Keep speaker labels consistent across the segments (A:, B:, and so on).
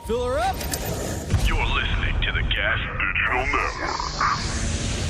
A: Fill her up.
B: You're listening to the Gas Digital Network.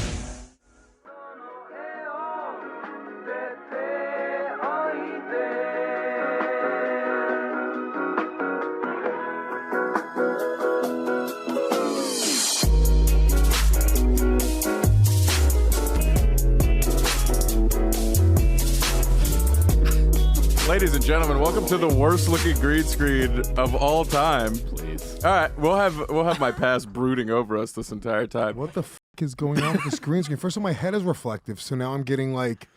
C: Ladies and gentlemen, welcome to the worst looking green screen of all time.
D: Please.
C: All right, we'll have my past brooding over us this entire time.
E: What the f is going on with the green screen? First of all, my head is reflective, so now I'm getting like...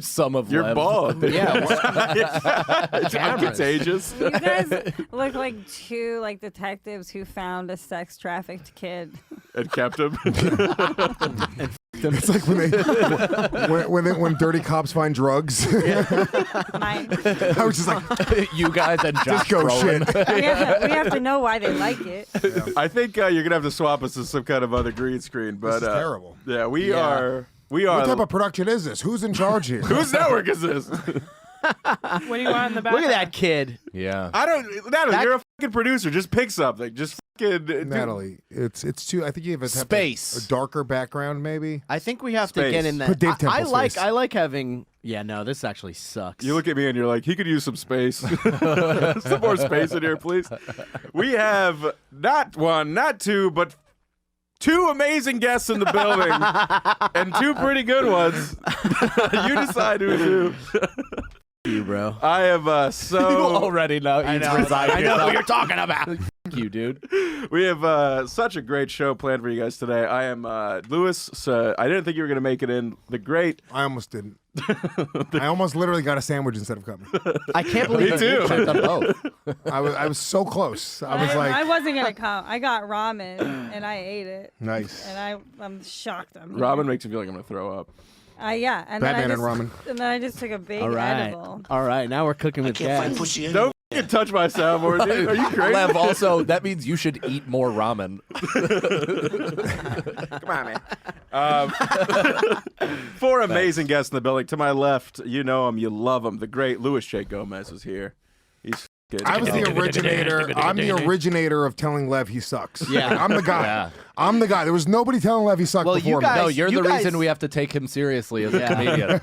D: Some of
C: You're
D: Lev's.
C: bald.
D: Yeah.
C: It's contagious.
F: You guys look like two detectives who found a sex trafficked kid.
C: And kept him.
E: It's like when dirty cops find drugs.
F: Mine.
E: I was just like,
D: You guys and Josh
E: just go
D: Brolin.
E: shit.
F: We have to know why they like it.
C: I think you're gonna have to swap us to some kind of other green screen. But
E: This is terrible.
C: Yeah, we are.
E: What type of production is this? Who's in charge here?
C: Whose network is this?
G: What do you want in the back?
H: Look at that kid.
D: Yeah.
C: I don't. Natalie, you're a fucking producer. Just pick something. Just fucking.
E: Natalie, it's too. I think you have to
D: Space.
E: have a darker background, maybe.
H: I think we have
C: Space.
H: to get in that.
E: Put Dave
H: I
E: Temple's
H: like.
E: face.
H: I like having. Yeah, no, this actually sucks.
C: You look at me and you're like, he could use some space. Some more space in here, please. We have not one, not two, but two amazing guests in the building and two pretty good ones. You decide who's who.
H: you, bro.
C: I have
D: You
C: so
D: already know.
H: I know. I know what you're talking about.
D: Thank you, dude.
C: we have such a great show planned for you guys today. I am Lewis. I didn't think you were going to make it in. The great.
E: I almost didn't. I almost literally got a sandwich instead of coming.
H: I can't believe
C: Me too.
H: you checked on both.
E: I was so close. I was like,
F: I wasn't gonna come. I got ramen and I ate it.
E: nice.
F: And I'm shocked.
C: Ramen makes me feel like I'm going to throw up.
F: Yeah. And
E: Batman
F: then
E: and ramen.
F: And then I just took a big
H: All right.
F: edible.
H: All right. Now we're cooking with gas.
C: Don't fucking touch my soundboard, dude. Are you crazy?
D: Lev, also, that means you should eat more ramen.
C: Come on, man. Four amazing guests in the building. To my left, you know him, you love him. The great Louis J. Gomez is here. He's good.
E: I was the originator. I'm the originator of telling Lev he sucks.
H: Yeah.
E: Like, I'm the guy.
D: Yeah.
E: I'm the guy. There was nobody telling Lev he sucked
H: Well,
E: before
H: you guys-
E: me.
D: No, you're
H: you
D: the
H: guys-
D: reason we have to take him seriously as a comedian.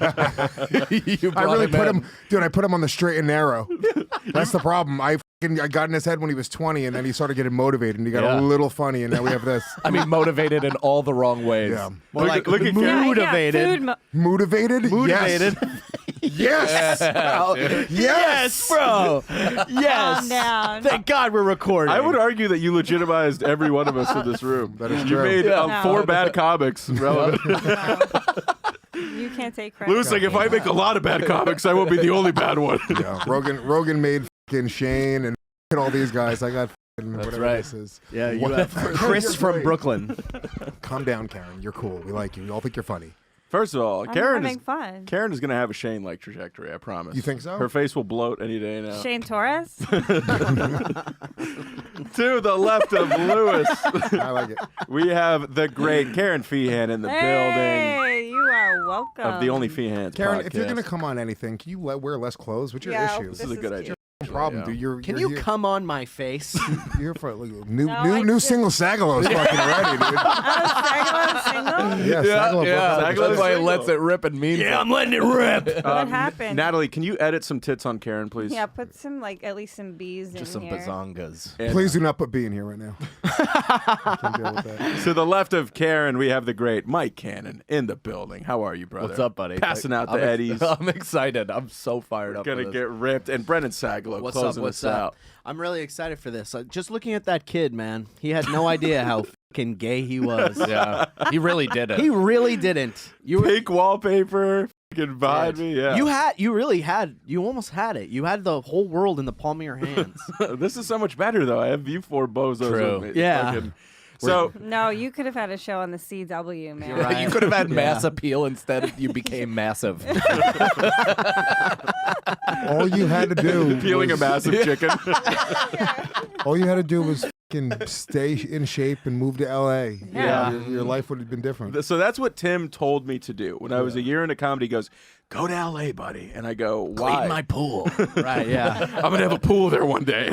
D: You
E: I
D: brought
E: really put
D: in.
E: him, dude. I put him on the straight and narrow. That's the problem. I got in his head when he was 20, and then he started getting motivated, and he got
D: Yeah.
E: a little funny, and now we have this.
D: I mean, motivated in all the wrong ways.
E: Yeah,
H: More like
C: look at Kerryn.
H: motivated.
F: Food
E: motivated.
H: Motivated.
E: Yes.
H: Yes.
E: Yes.
H: bro. Yes.
F: Calm down.
H: Thank God we're recording.
C: I would argue that you legitimized every one of us in this room.
E: That is
C: You
E: true.
C: made
F: No.
C: four bad comics relevant.
F: You can't take credit.
C: Louis, like, if I make a lot of bad comics, I won't be the only bad one.
E: Yeah. Rogan made fucking Shane and all these guys. I got whatever
D: right.
E: this is.
H: Yeah, you
E: Whatever.
H: have Chris
E: You're
H: from
E: great.
H: Brooklyn.
E: Calm down, Karen. You're cool. We like you. We all think you're funny.
C: First of all,
F: I'm
C: Karen
F: having fun.
C: is going to have a Shane-like trajectory, I promise.
E: You think so?
C: Her face will bloat any day now.
F: Shane Torres?
C: To the left of Lewis,
E: I like it.
C: we have the great Kerryn Feehan in the building
F: Hey, you are welcome.
C: of the Only Feehans
E: Karen,
C: podcast.
E: if you're gonna come on anything, can you wear less clothes? What's your
F: Yeah,
E: issue?
C: This is a good idea.
E: Problem,
C: Yeah.
E: dude. You're
H: Can
E: you're
H: you
E: here,
H: come on my face?
E: you're here for new
F: No, I
E: new
F: just-
E: single Sagalow is fucking ready, dude.
F: Sagalow single?
E: Yeah, Sagalow.
C: Sagalow
E: broke
D: That's why he
C: single.
D: lets it rip and means
H: I'm letting it rip.
F: What happened?
C: Natalie, can you edit some tits on Karen, please?
F: Yeah, put some, at least some bees
D: just
F: in
D: some
F: here.
D: bazongas.
C: And,
E: Please do not put B in here right now. I can't deal with that.
C: to the left of Karen, we have the great Mike Cannon in the building. How are you, brother?
D: What's up, buddy?
C: Passing out the
D: I'm
C: eddies.
D: I'm excited. I'm so fired up.
C: Gonna
D: for this.
C: get ripped. And Brendan Sagalow
H: What's up?
C: closing
H: What's
C: us
H: up?
C: out.
H: I'm really excited for this. Just looking at that kid, man, he had no idea how fucking gay he was.
D: Yeah, he really did it.
H: He really didn't. You were.
C: Pink wallpaper fucking behind me. Yeah.
H: You almost had it. You had the whole world in the palm of your hands.
C: This is so much better, though. I have you four bozos
D: True.
C: with me.
H: Yeah.
C: Fucking- So,
F: No, you could have had a show on the CW, man.
H: You're right.
D: You could have had mass appeal instead. You became massive.
E: All you had to do
C: peeling a
E: was,
C: massive chicken.
E: all you had to do was fucking stay in shape and move to L.A.
F: Yeah.
E: Your life would have been different.
C: So that's what Tim told me to do. When I was a year into comedy, he goes, go to L.A., buddy. And I go, why?
D: Clean my pool.
H: Right, yeah.
C: I'm going to have a pool there one day.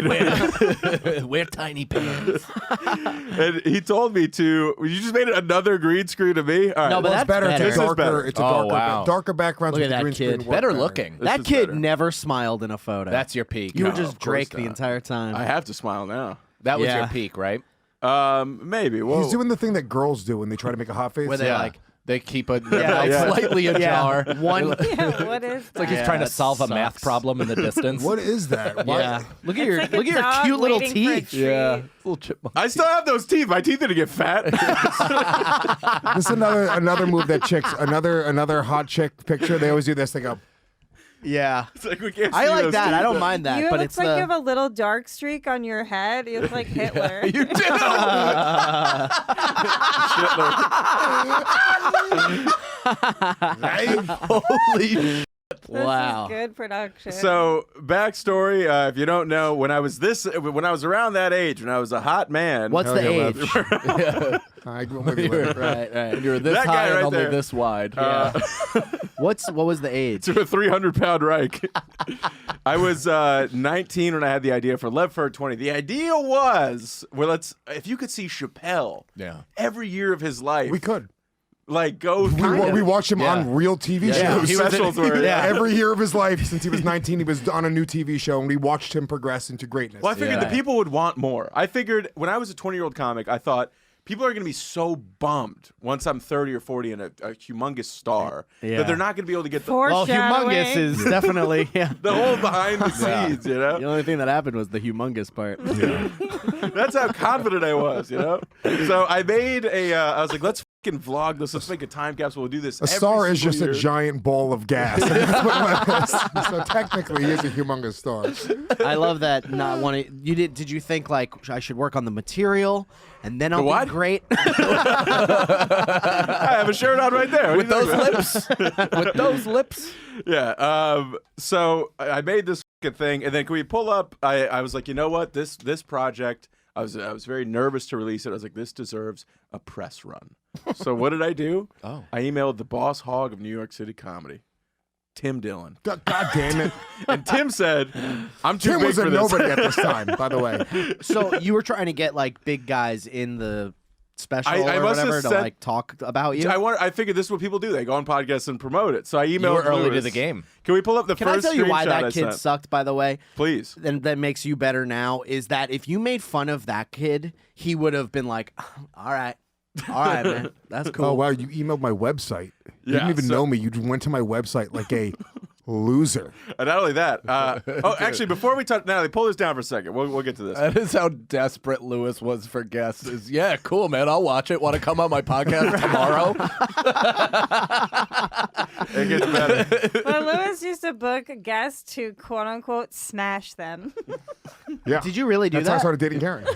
D: Wear tiny pants.
C: And he told me to, you just made another green screen of me? All right.
H: No, but
E: Well,
H: that's
E: it's better.
H: better.
E: It's
C: This
E: a
C: is better.
E: darker. It's a
D: Oh,
E: darker,
D: wow.
E: darker backgrounds
H: Look
E: with
H: at
E: the green
H: that kid.
E: screen. work
D: Better looking.
C: This
H: That
C: is
H: kid
C: better.
H: never smiled in a photo.
D: That's your peak.
H: You were
C: No,
H: just
C: of course
H: Drake the
C: not.
H: entire time.
C: I have to smile now.
D: That was
H: Yeah.
D: your peak, right?
C: Maybe. Whoa.
E: He's doing the thing that girls do when they try to make a hot face.
H: Where they
D: Yeah.
H: like,
D: They keep a
H: Yeah, yeah.
D: slightly ajar.
H: One.
F: Yeah, what is
D: It's like
F: that?
D: he's trying to
H: that
D: solve a math
H: sucks.
D: problem in the distance.
E: What is that? Why?
H: Yeah. Look at
F: It's
H: your
F: like a
H: look at your
F: dog
H: cute little
F: waiting for a
H: teeth.
F: treat.
D: Little chipmunk.
C: I still have those teeth. My teeth didn't get fat.
E: This is another move that chicks another hot chick picture. They always do this. They go,
H: Yeah.
C: It's like we can't
H: I
C: see
H: like
C: those
H: that.
C: teeth.
H: I don't mind that,
F: You
H: but
F: look
H: it's
F: like
H: the
F: you have a little dark streak on your head. You look like Hitler.
C: You do.
D: Holy shit.
F: This
H: wow.
F: is good production.
C: So backstory, if you don't know, when I was around that age, when I was a hot man.
H: What's
E: Hell
H: the
E: yeah,
H: age?
E: I go with you later.
H: right, right.
D: You're this
C: That guy
D: high and
C: right
D: only
C: there.
D: this wide.
H: What was the age?
C: to a 300-pound Reich. I was 19 when I had the idea for Lev Fer 20. The idea was, if you could see Chappelle
D: Yeah.
C: every year of his life,
E: We could.
C: like go
E: We,
C: through
E: we watched him
D: Yeah.
E: on real TV
D: Yeah,
E: shows.
D: he was
C: specials were.
H: Yeah.
E: Every year of his life since he was 19, he was on a new TV show, and we watched him progress into greatness.
C: Well, I figured
D: Yeah.
C: the people would want more. I figured when I was a 20-year-old comic, I thought people are going to be so bummed once I'm 30 or 40 and a humongous star
H: Yeah.
C: that they're not going to be able to get the
H: Well,
F: Foreshadowing.
H: humongous is definitely
C: whole behind the scenes, you know?
H: The only thing that happened was the humongous part.
C: That's how confident I was, you know? So I made I was like, let's fucking vlog this. Let's make a time capsule. We'll do this
E: A
C: every
E: star is
C: single
E: just
C: year.
E: a giant ball of gas. That's what it is. So technically, he is a humongous star.
H: I love that. Not wanting you did you think like I should work on the material and then I'll
C: what?
H: be great?
C: I have a shirt on right there. What
D: With
C: do you
D: those
C: think about
D: lips. With those lips.
C: Yeah. So I made this fucking thing, and then can we pull up? I was like, you know what? This project, I was very nervous to release it. I was like, this deserves a press run. So what did I do?
D: Oh.
C: I emailed the boss hog of New York City comedy, Tim Dillon,
E: God damn it.
C: and Tim said, "I'm too
E: Tim
C: big
E: was
C: for
E: a
C: this."
E: nobody at this time, by the way.
H: So you were trying to get like big guys in the special
C: I
H: or
C: must have
H: whatever to
C: said-
H: like talk about you.
C: I figured this is what people do. They go on podcasts and promote it. So I emailed
D: You were early to
C: Lewis.
D: the game.
C: Can we pull up the
H: Can I
C: first
H: tell you why
C: screenshot
H: that
C: I
H: kid
C: sent?
H: sucked, by the way?
C: Please.
H: And that makes you better now is that if you made fun of that kid, he would have been like, all right, man, that's cool.
E: Oh, wow. You emailed my website. You
C: Yeah,
E: didn't even
C: so-
E: know me. You went to my website like a loser.
C: And not only that. Actually, before we touch, Natalie, pull this down for a second. We'll get to this.
D: That is how desperate Lewis was for guests. Is yeah, cool, man. I'll watch it. Want to come on my podcast tomorrow?
C: It gets better.
F: Well, Lewis used to book guests to quote unquote smash them.
E: Yeah.
H: Did you really do
E: That's how I
H: that?
E: started dating Kerryn.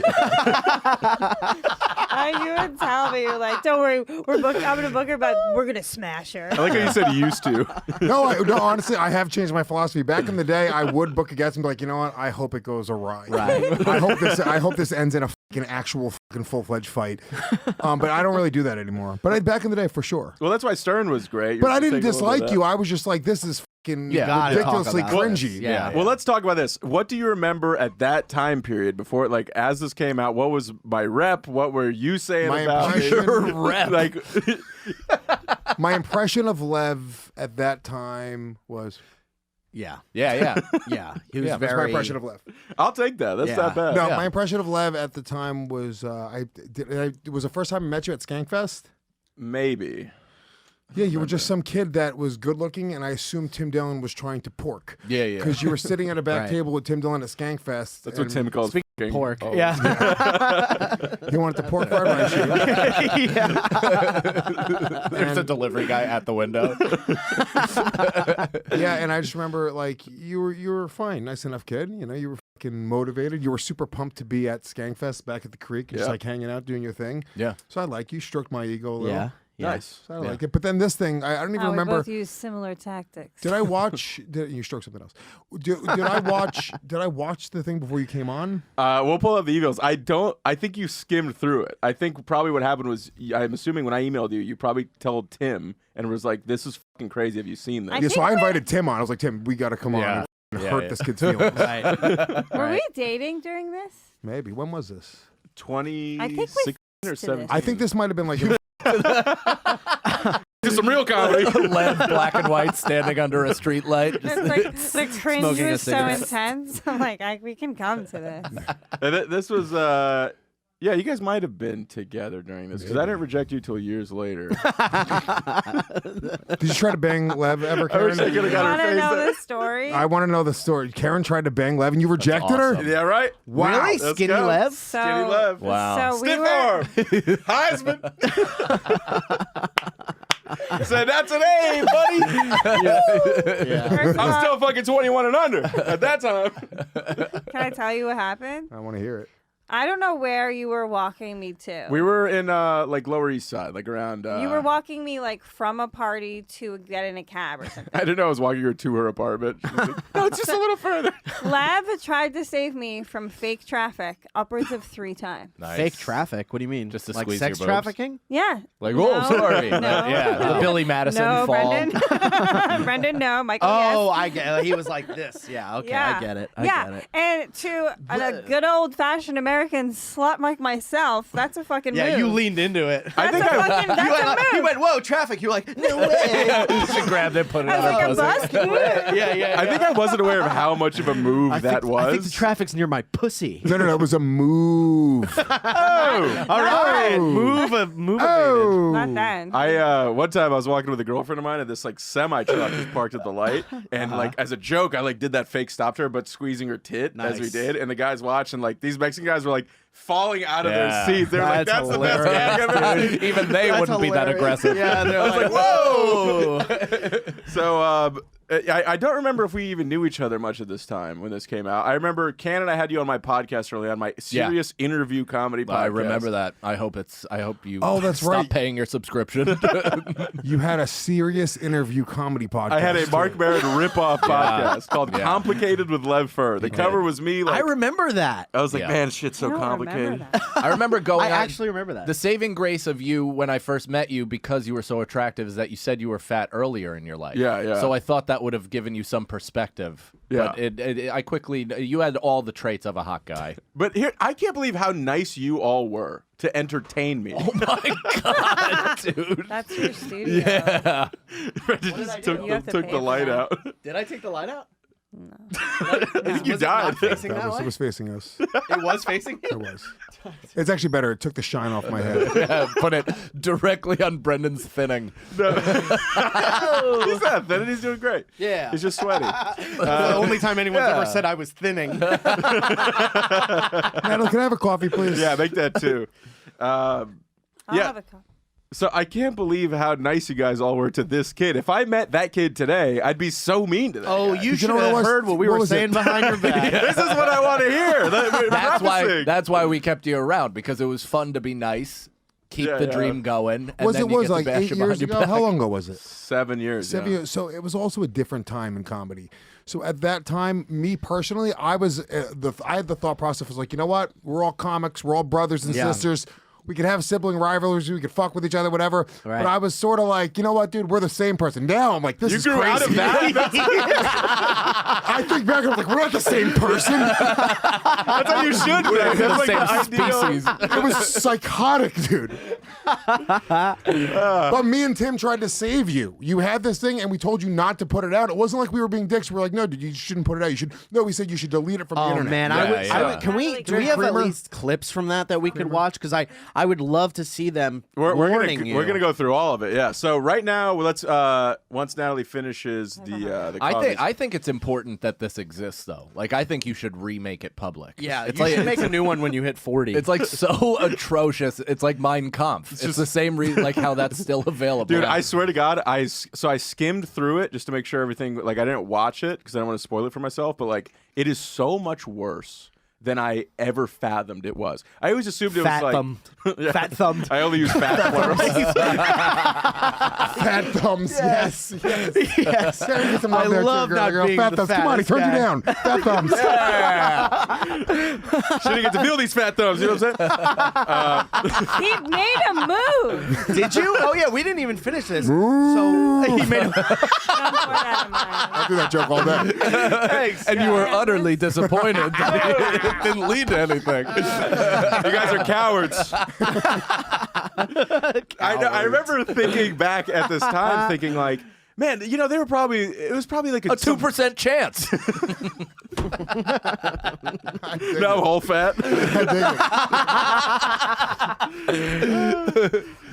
F: You would tell me, you're like, don't worry, I'm gonna book her, but we're gonna smash her.
C: I like how you said used to.
E: No, honestly, I have changed my philosophy. Back in the day, I would book a guest and be like, you know what? I hope it goes awry.
H: Right.
E: I hope this ends in a fucking actual fucking full-fledged fight. But I don't really do that anymore. But back in the day, for sure.
C: Well, that's why Stern was great.
E: But I didn't dislike you. I was just like, this is fucking
H: Gotta talk
E: ridiculously
H: about
E: cringy.
H: this. Yeah.
C: Well, let's talk about this. What do you remember at that time period before, like, as this came out? What was my rep? What were you saying
E: My
C: about me?
E: impression-
C: Rep. Like,
E: My impression of Lev at that time was
H: Yeah.
D: Yeah.
H: Yeah. He was
E: that's my
H: very.
E: impression of Lev.
C: I'll take that. That's
H: Yeah.
C: not bad.
E: No,
D: Yeah.
E: my impression of Lev at the time was it was the first time I met you at Skankfest.
C: Maybe.
E: Yeah, you were just some kid that was good looking, and I assumed Tim Dillon was trying to pork.
D: Yeah.
E: Because you were sitting at a back
H: Right.
E: table with Tim Dillon at Skankfest.
C: That's what Tim calls f***ing.
H: Pork.
C: Oh.
H: Yeah.
E: He wanted to pork fried rice.
D: There's a delivery guy at the window.
E: Yeah, and I just remember like you were fine, nice enough kid. You know, you were fucking motivated. You were super pumped to be at Skankfest back at the Creek, and just
C: Yeah.
E: like hanging out, doing your thing.
D: Yeah.
E: So I like you, stroked my ego a little.
H: Yeah. Yeah.
C: Nice.
E: So I like it. But then this thing, I don't even
F: We
E: remember.
F: both use similar tactics.
E: Did I watch? You stroke something else. Did I watch? Did I watch the thing before you came on?
C: We'll pull up the emails. I think you skimmed through it. I think probably what happened was, I'm assuming when I emailed you, you probably told Tim and was like, "This is fucking crazy. Have you seen this?"
F: I
E: Yeah. So
F: think
E: I invited Tim on. I was like, Tim, we got to come on and hurt this kid's feelings.
H: Right.
F: Were we dating during this?
E: Maybe. When was this?
C: 2016 or
F: to
C: 17.
E: I think this might have been like.
C: Just some real comedy.
D: Lev, black and white, standing under a street light.
F: It's like the cringe
H: Smoking a
F: was so
H: cigarette.
F: intense. I'm like, we can come to this.
C: And this was, yeah, you guys might have been together during this because I didn't reject you till years later.
E: Did you try to bang Lev ever,
C: I wish I
E: Karen?
C: could have
F: You
C: got
F: want
C: her
F: to
C: face.
F: know
C: there.
F: the story?
E: I want to know the story. Karen tried to bang Lev and you rejected her?
D: awesome.
C: Yeah, right?
E: Wow.
H: Really?
C: Let's
H: Skinny
C: go.
H: Lev?
F: so,
C: Skinny Lev.
D: Wow.
F: So we
C: Stiff
F: were.
C: arm. Heisman. Said, that's an A, buddy.
H: Yeah.
F: First of
C: I'm
F: all,
C: still fucking 21 and under at that time.
F: can I tell you what happened?
E: I want to hear it.
F: I don't know where you were walking me to.
C: We were in like Lower East Side, like around.
F: You were walking me like from a party to get in a cab or something.
C: I didn't know I was walking her to her apartment. She was like, no, it's just a little further.
F: Lev tried to save me from fake traffic upwards of 3 times.
D: Nice.
H: Fake traffic? What do you mean?
D: Just to
H: like
D: squeeze
H: sex
D: your boobs?
H: trafficking?
F: Yeah.
D: Like,
F: No.
D: oh, sorry.
F: No.
D: Yeah, the Billy Madison
F: No,
D: fall.
F: Brendan. Brendan, no. Michael,
H: Oh,
F: yes.
H: I get. He was like this. Yeah. Okay.
F: Yeah.
H: I get it. I
F: yeah.
H: get it.
F: And to a good old-fashioned American slut like myself, that's a fucking
H: Yeah,
F: move.
H: you leaned into it.
C: I
F: That's
C: think
F: a fucking, that's a move.
H: He went, "Whoa, traffic!" You're like, "No way."
D: She grabbed it, put it
F: I
D: on
F: was
D: her
F: like a
D: pussy.
F: bus.
H: yeah.
C: I think I wasn't aware of how much of a move that was.
H: I think the traffic's near my pussy.
E: No, it was a move.
C: Oh,
H: All right,
E: Oh.
H: move.
E: Oh.
F: Not then.
C: one time I was walking with a girlfriend of mine, and this like semi truck was parked at the light, and like as a joke, I like did that fake stopped her, but squeezing her tit as we
H: Nice.
C: did, and the guys watched, and like these Mexican guys were like falling out of
D: Yeah.
C: their seats. They were like,
H: That's
C: "That's the best gag I've ever seen."
D: Even they
H: That's
D: wouldn't be that
H: hilarious.
D: aggressive.
H: Yeah, they're like,
C: Whoa!
H: "Whoa."
C: So I don't remember if we even knew each other much at this time when this came out. I remember Cannon, I had you on my podcast early on, my serious interview comedy podcast.
D: I remember that. I hope you
E: Oh, that's
D: stop
E: right.
D: paying your subscription.
E: You had a serious interview comedy podcast.
C: I had a Mark
E: too.
C: Maron rip-off podcast called
D: Yeah.
C: Complicated with Lev Fer. The cover was me. Like,
H: I remember that.
C: I was like,
D: Yeah.
C: man, shit's so
F: I don't
C: complicated.
F: remember that.
D: I remember going
H: I
D: on-
H: actually remember that.
D: The saving grace of you when I first met you, because you were so attractive, is that you said you were fat earlier in your life.
C: Yeah, yeah.
D: So I thought that would have given you some perspective.
C: Yeah.
D: But I quickly, you had all the traits of a hot guy.
C: But here, I can't believe how nice you all were to entertain me.
D: Oh my God, dude.
F: That's your studio.
D: Yeah.
C: Brendan just took
F: You have to
C: took
F: pay
C: the
F: for
C: light
F: that.
C: out.
H: Did I take the light out?
C: I think you died.
H: Facing
E: It
H: that way?
E: was facing us.
H: It was facing
E: It was. It's actually better. It took the shine off my head.
D: Yeah, put it directly on Brendan's thinning.
C: He's not thin. He's doing great.
H: Yeah.
C: He's just sweaty.
H: the only time anyone's
C: yeah.
H: ever said I was thinning.
E: Natalie, can I have a coffee, please?
C: Yeah, make that too.
F: I'll
C: Yeah.
F: have a cup.
C: So I can't believe how nice you guys all were to this kid. If I met that kid today, I'd be so mean to that
H: Oh,
C: guy.
H: you
E: you
H: should
E: know what it
H: have
E: was?
H: heard what we
E: What
H: were
E: was it?
H: saying behind your back.
C: This is what I want to hear.
D: That's why we kept you around, because it was fun to be nice, keep
C: Yeah,
D: the
C: yeah.
D: dream going. And
E: Was
D: then
E: it
D: you
E: was
D: get to
E: like
D: bash
E: 8
D: it behind
E: years
D: your
E: ago?
D: back.
E: How long ago was it?
C: 7 years.
E: 7
C: yeah.
E: years. So it was also a different time in comedy. So at that time, me personally, I was I had the thought process was like, you know what? We're all comics. We're all brothers and
H: Yeah.
E: sisters. We could have sibling rivalries. We could fuck with each other, whatever.
H: Right.
E: But I was sort of like, you know what, dude? We're the same person. Now I'm like, this
C: You
E: is
C: grew
E: crazy.
C: out of that?
E: I think back, I'm like, we're not the same person.
C: That's how you should be. That's
D: The
C: like
D: same
C: the ideal.
D: species.
E: It was psychotic, dude. But me and Tim tried to save you. You had this thing, and we told you not to put it out. It wasn't like we were being dicks. We were like, no, dude, you shouldn't put it out. You should. No, we said you should delete it from the
H: Oh
E: internet.
H: man,
D: Yeah,
H: I would.
D: yeah.
H: Can we? Do we have at least clips from that we could watch? Because I would love to see them
C: We're
H: warning you.
C: gonna go through all of it. Yeah. So right now, let's once Natalie finishes the
D: I think it's important that this exists, though. Like, I think you should remake it public.
H: Yeah,
D: it's
H: you
D: like
H: should make a new one when you hit 40.
D: It's like so atrocious. It's like Mein Kampf. It's the same reason, like how that's still available.
C: Dude, I swear to God, I skimmed through it just to make sure everything. Like, I didn't watch it because I don't want to spoil it for myself. But like, it is so much worse than I ever fathomed it was. I always assumed it was
H: Fat
C: like
H: thumbed. Fat thumbed.
C: I only use fat plurals.
E: Fat thumbs. Yes.
H: Yes.
E: Sarah, get some love
H: I
E: there, too,
H: love
E: girl.
H: not
E: Girl,
H: being
E: fat
H: the
E: thumbs. Come on, he
H: fattest
E: turned you
H: guy.
E: down. Fat thumbs.
C: Shouldn't get to feel these fat thumbs. You know what I'm saying?
F: He made a move.
H: Did you? Oh yeah, we didn't even finish this. So he made.
F: Don't pour that in mine.
E: I do that joke all day.
H: Thanks.
D: And you were utterly disappointed that it didn't lead to anything.
C: You guys are cowards. I remember thinking back at this time, thinking like, man, you know, it was probably like
D: A 2% chance.
C: no whole fat.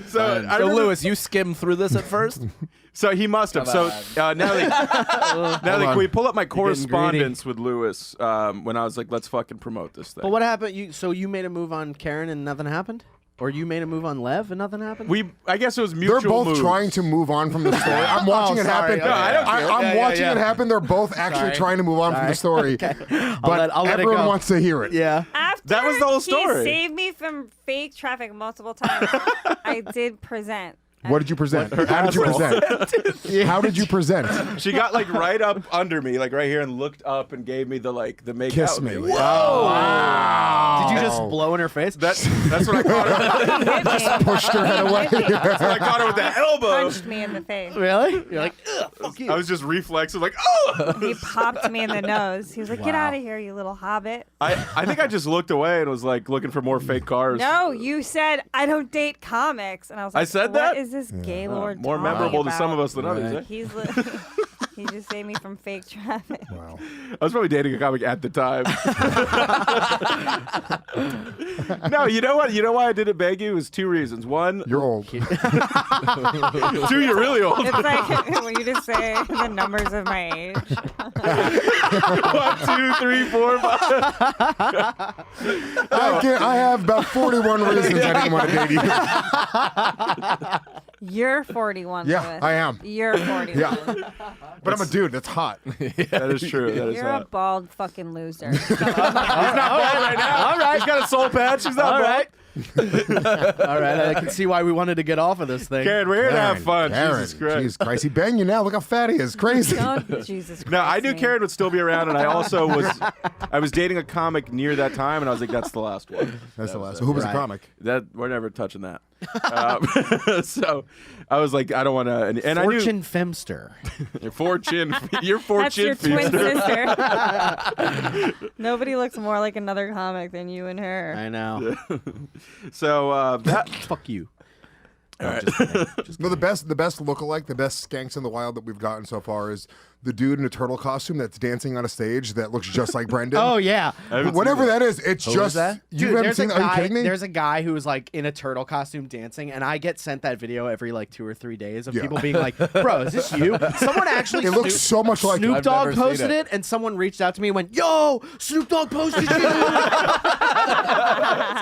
C: So I
D: So,
C: remember,
D: Lewis, you skimmed through this at first?
C: so he must have. So now that can we pull up my correspondence with Lewis when I was like, let's fucking promote this thing.
H: But what happened? So you made a move on Kerryn and nothing happened, or you made a move on Lev and nothing happened?
C: I guess it was mutual.
E: They're both
C: moves.
E: trying to move on from the story. I'm watching it
H: sorry.
E: happen.
H: No, I don't
C: care.
E: I'm
H: Yeah,
E: watching
H: yeah.
E: it happen. They're both actually
H: Sorry.
E: trying to move on from the story.
H: Okay.
E: But
H: I'll let it
E: everyone
H: go.
E: wants to hear it.
H: Yeah.
F: After
C: That was the whole story.
F: He saved me from fake traffic multiple times. I did present.
E: What did you present? How did you present? How did you present?
C: She got like right up under me, like right here, and looked up and gave me the make
E: Kiss
C: out.
E: me.
C: Whoa!
E: Wow.
H: Did you just blow in her face?
C: That's what I caught her.
F: He hit me.
E: Pushed her head away.
C: That's what I caught her with the elbow.
F: Punched me in the face.
H: Really? You're like, ugh, fuck you.
C: I was just reflexive, like, oh!
F: He popped me in the nose. He was like, "Get out of here, you little hobbit."
C: I think I just looked away and was like looking for more fake cars.
F: No, you said I don't date comics, and I was like,
C: I said
F: what
C: that?
F: is this Gaylord
C: More
F: talking
C: memorable to
F: about?
C: some of us than others. Eh?
F: He just saved me from fake traffic.
E: Wow.
C: I was probably dating a comic at the time. No, you know what? You know why I didn't beg you? It was two reasons. One,
E: You're old.
C: two, you're really old.
F: It's like when you just say the numbers of my age.
C: 1, 2, 3, 4, 5.
E: I have about 41 reasons I didn't want to date you.
F: You're 41.
E: Yeah,
F: Lewis.
E: I am.
F: You're 41.
E: Yeah. But I'm a dude. That's hot.
C: That is true. That is
F: You're a
C: hot.
F: bald fucking loser.
C: He's not bald right now. All right. He's got a soul patch. He's not
H: All
C: bald.
H: right. All right. I can see why we wanted to get off of this thing.
C: Karen, we're here to have fun.
E: Karen,
C: Jesus Christ.
E: Jesus Christ. He banged you now. Look how fat he is. Crazy.
F: Don't, Jesus Christ.
C: No, I knew
F: me.
C: Karen would still be around, and I also was dating a comic near that time, and I was like, that's the last one.
E: That's the last one. Who was the comic?
C: That we're never touching that. So I was like, I don't want to. And I
H: Fortune
C: knew
H: Femster.
C: your fortune. Your
F: That's
C: fortune
F: your twin
C: feaster.
F: sister. Nobody looks more like another comic than you and her.
H: I know.
C: So that.
H: Fuck you.
E: No, the best lookalike, the best skanks in the wild that we've gotten so far is the dude in a turtle costume that's dancing on a stage that looks just like Brendan.
H: Oh yeah.
E: Whatever that is, it's
H: Who
E: just
H: is that?
E: you
H: Dude,
E: haven't
H: there's
E: seen.
H: a
E: Are you
H: guy.
E: kidding me?
H: There's a guy who was like in a turtle costume dancing, and I get sent that video every like 2 or 3 days of
E: Yeah.
H: people being like, "Bro, is this you?" Someone actually.
E: It looks so much like
H: Snoop
E: I've
H: Dogg
D: never seen
H: posted
D: it.
H: it, and someone reached out to me and went, "Yo, Snoop Dogg posted you." It's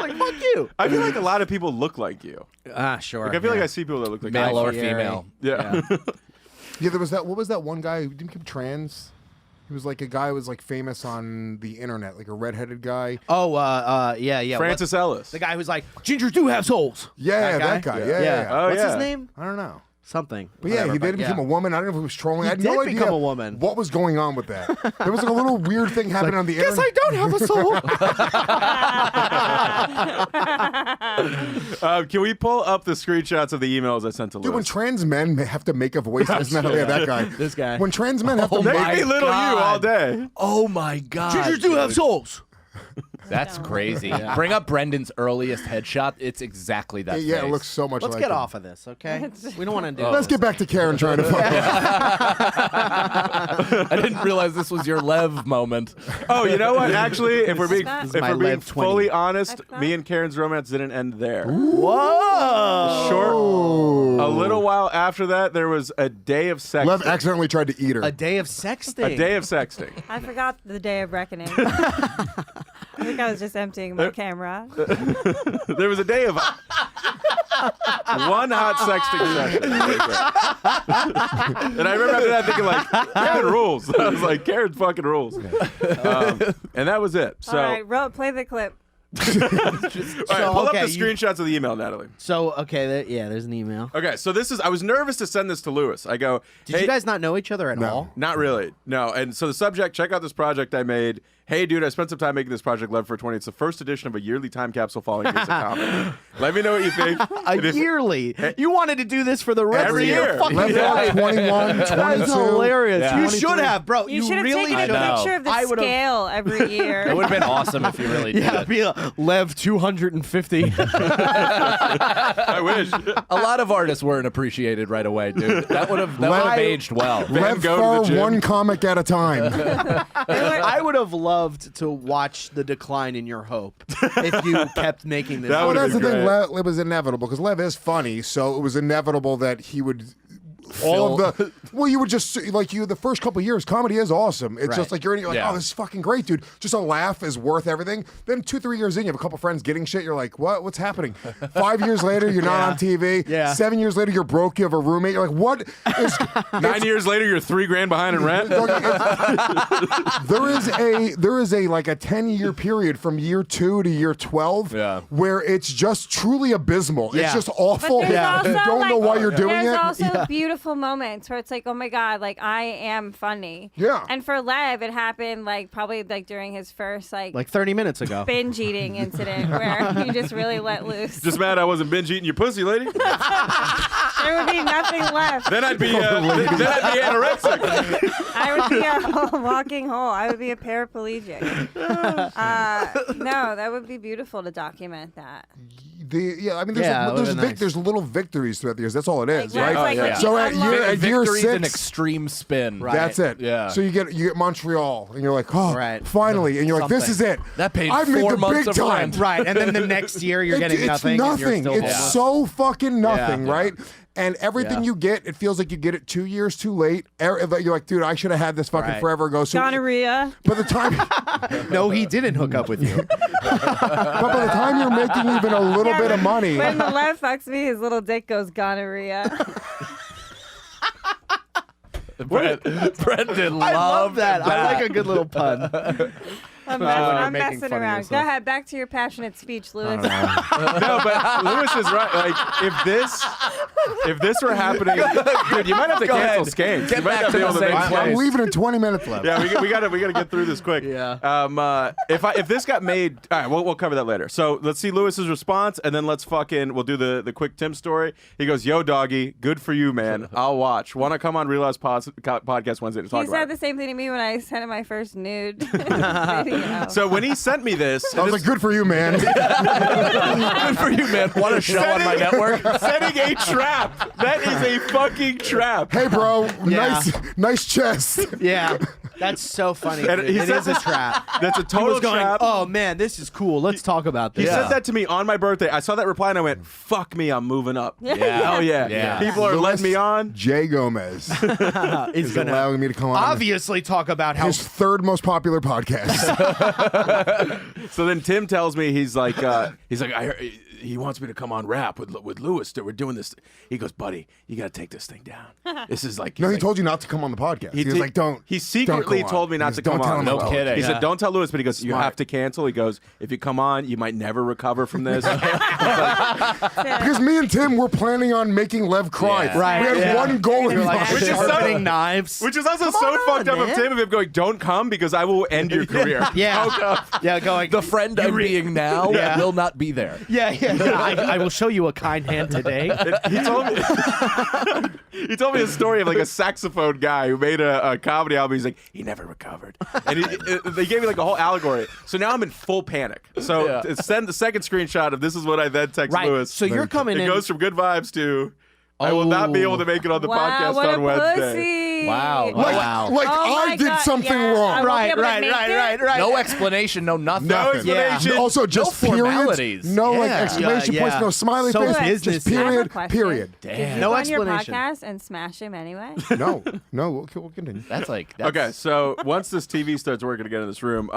H: like, fuck you.
C: I feel like a lot of people look like you.
H: Sure.
C: Like I feel like I see people that look like
D: Male
C: you.
D: or
H: Fieri.
D: female.
C: Yeah.
E: Yeah, there was that. What was that one guy who didn't become trans? He was like a guy who was like famous on the internet, like a redheaded guy.
H: Oh, yeah.
C: Francis Ellis.
H: The guy who's like, "Gingers do have souls."
E: Yeah, that guy. Yeah.
C: Oh,
H: What's
C: yeah.
H: his name?
E: I don't know.
H: Something.
E: But yeah, he then became a woman. I don't know if he was trolling. I had no
H: did
E: idea
H: become a woman.
E: what was going on with that. There was like a little weird thing happening on the
H: Guess
E: internet.
H: I don't have a soul.
C: Can we pull up the screenshots of the emails I sent to
E: Dude, when
C: Lewis?
E: trans men have to make a voice, isn't that that guy?
H: This guy.
E: When trans men have to
C: Make
E: make
C: me little you all
D: God.
C: day.
D: Oh my God.
H: Gingers do have souls.
D: That's crazy. Bring up Brendan's earliest headshot. It's exactly that.
E: yeah, it
D: face.
E: looks so much
H: Let's
E: like
H: get
E: him.
H: off of this, okay? We don't want to do
E: Let's get back to Karen trying to fuck
D: I didn't realize this was your Lev moment.
C: Oh, you know what? Actually, if we're being
F: not-
C: if
H: This is my
C: we're being
H: Lev 20.
C: fully honest,
F: That's not-
C: me and Karen's romance didn't end there.
H: Whoa.
C: Short. A little while after that, there was a day of sexting.
E: Lev accidentally tried to eat her.
H: A day of sexting.
C: A day of sexting.
F: I forgot the day of reckoning. I think I was just emptying my camera.
C: There was a day of. One hot sexting session. And I remember after that thinking like, Kerryn rules. I was like, Kerryn fucking rules. And that was it. So,
F: All right, play the clip.
C: all right, pull up the screenshots of the email, Natalie.
H: So okay, there's an email.
C: Okay, so this is. I was nervous to send this to Lewis. I go,
H: Did you guys not know each other at all?
C: Not really. No. And so the subject, check out this project I made. Hey, dude, I spent some time making this project, Lev Fer 20. It's the first edition of a yearly time capsule following years of comedy. Let me know what you think.
H: Yearly? You wanted to do this for the rest
C: Every
H: of your
C: year.
H: fucking
E: Lev
H: life.
E: Fer 21, 22.
H: That's hilarious.
D: Yeah.
H: You should have, bro.
F: You should have
H: really
F: taken a
H: should have.
F: picture of the
H: I would've-
F: scale every year.
D: It would have been awesome if you really did
H: Yeah,
D: it.
H: be a Lev 250.
C: I wish.
D: A lot of artists weren't appreciated right away, dude. That would have aged well.
E: Lev
C: go to the
E: Fer,
C: gym.
E: one comic at a time.
H: I would have loved to watch the decline in your hope if you kept making this.
C: That
E: Well,
C: would've
E: that's the
C: been
E: thing.
C: great.
E: Lev was inevitable because Lev is funny, so it was inevitable that he would. All of the you would just like the first couple of years, comedy is awesome. It's just like you're like,
D: Yeah.
E: oh, this is fucking great, dude. Just a laugh is worth everything. Then 2-3 years in, you have a couple friends getting shit. You're like, what's happening? 5 years later, you're not on TV.
H: Yeah.
E: 7 years later, you're broke. You have a roommate. You're like, what is?
C: 9 years later, you're $3,000 behind in rent.
E: there is a like a 10-year period from year 2 to year 12 where it's just truly abysmal.
H: Yeah.
E: It's just awful.
F: But there's also,
E: You don't know why you're doing
F: there's
E: it.
F: also beautiful moments where it's like, oh my god, like I am funny.
E: Yeah.
F: And for Lev, it happened like probably like during his first like
H: 30 minutes ago.
F: binge eating incident where he just really let loose.
C: Just mad I wasn't binge eating your pussy, lady.
F: There would be nothing left.
C: Then I'd be anorexic.
F: I would be a walking hole. I would be a paraplegic. No, that would be beautiful to document that.
E: There's
H: Yeah, it would've been nice.
E: there's little victories throughout the years. That's all it is,
F: Like,
E: right?
F: that's like
E: So
F: what
E: at
F: you unlock.
E: year
D: Victory's an
E: 6,
D: extreme spin.
H: Right.
E: that's it.
D: Yeah.
E: So you get Montreal, and you're like, oh,
H: Right.
E: finally, and you're like, this is it.
D: That paid
E: I've made
D: 4
E: the
D: months
E: big
D: of
E: time.
D: rent.
H: Right, and then the next year you're getting
E: it's
H: nothing. And you're
E: nothing.
H: still
E: It's
H: homeless.
E: so fucking nothing,
D: Yeah.
E: right? And everything
D: Yeah.
E: you get, it feels like you get it 2 years too late. You're like, dude, I should have had this fucking
H: Right.
E: forever ago. So
F: Gonorrhea.
E: by the time,
H: No, he didn't hook up with you.
E: but by the time you're making even a little bit of money,
F: When the Lev fucks me, his little dick goes gonorrhea.
D: Brendan
H: I love
D: loved
H: that. I like a good little pun.
F: I'm
H: making
F: messing
H: fun of
F: around.
H: yourself.
F: Go ahead, back to your passionate speech, Lewis.
C: No, but Lewis is right. Like, if this were happening, dude, you might have to
D: Go
C: cancel
D: ahead.
C: scams.
D: Get
C: You might
D: back
C: not
D: to
C: be able
D: the
C: to
D: same
C: make
D: place.
E: I'm
C: plays.
E: leaving in 20 minutes left.
C: Yeah, we gotta get through this quick.
H: Yeah.
C: If this got made, all right, we'll cover that later. So let's see Lewis's response, and then we'll do the quick Tim story. He goes, "Yo, doggy, good for you, man. I'll watch. Want to come on Real Lives podcast Wednesday to talk
F: He
C: about
F: said
C: it."
F: the same thing to me when I sent him my first nude video.
C: So when he sent me this,
E: I was like, good for you, man.
D: Good for you, man. Want a show on my network?
C: setting a trap. That is a fucking trap.
E: Hey, bro,
H: Yeah.
E: nice chest.
H: Yeah. That's so funny.
C: And
H: dude.
C: he
H: It
C: said
H: is a trap.
C: That's a
H: He
C: total
H: was going,
C: trap.
H: oh man, this is cool. Let's talk about
C: He
H: this.
C: said that to me on my birthday. I saw that reply and I went, "Fuck me, I'm moving up."
D: Yeah.
C: Oh yeah.
D: Yeah.
C: People are letting me on.
E: Jay Gomez
H: Is
E: is
H: gonna
E: allowing me to come on
H: obviously talk about how
E: his third most popular podcast.
C: So then Tim tells me he's like I heard, he wants me to come on rap with Lewis. We're doing this. He goes, "Buddy, you got to take this thing down. This is like."
E: No, he
C: like,
E: told you not to come on the podcast. He was
C: did-
E: like, don't.
C: He
E: don't
C: secretly
E: go on.
C: told me
E: He
C: not
E: goes,
C: to
E: don't
C: come
E: tell
C: on.
E: him
D: No
E: about it.
D: kidding.
C: He said,
D: Yeah.
C: "Don't tell Lewis," but he goes, "You
E: Smart.
C: have to cancel." He goes, "If you come on, you might never recover from this."
E: Because me and Tim were planning on making Lev cry.
D: Yeah.
H: Right,
E: We had
H: yeah.
E: one goal in
H: You're like
E: mind.
C: Which is so-
H: sharpening knives.
C: Which is also
H: Come
C: so
H: on,
C: fucked up
H: man.
C: of Tim of him going, "Don't come because I will end your career."
H: Yeah. Yeah, going.
D: The friend I'm being now
H: Yeah.
D: will not be there.
H: Yeah. I will show you a kind hand today.
C: He told me he told me a story of like a saxophone guy who made a comedy album. He's like, he never recovered, and they gave me like a whole allegory. So now I'm in full panic. So
D: Yeah.
C: send the second screenshot of this is what I then text
H: Right.
C: Lewis.
H: So you're coming
C: it
H: in.
C: goes from good vibes to I will not be able to make it on the
F: Wow,
C: podcast
F: what
C: on
F: a
C: Wednesday.
F: pussy.
D: Wow.
E: Like
F: Oh my
E: I did
F: God,
E: something
F: yeah.
E: wrong.
F: I won't be
H: Right,
F: able to
H: right,
F: make
H: right,
F: it.
H: right, right.
D: No explanation, no nothing.
C: No
H: Yeah.
C: explanation.
E: Also, just periods.
D: formalities.
E: No like
D: Yeah.
E: exclamation
H: Yeah,
E: points.
H: yeah.
E: No smiley
H: So
E: face.
H: businessy.
E: Just
F: I have a
E: period.
F: question.
E: Period.
F: Did you
H: No
F: go on your
H: explanation.
F: podcast and smash him anyway?
E: No. We'll continue.
D: That's like
C: Okay, so once this TV starts working again in this room,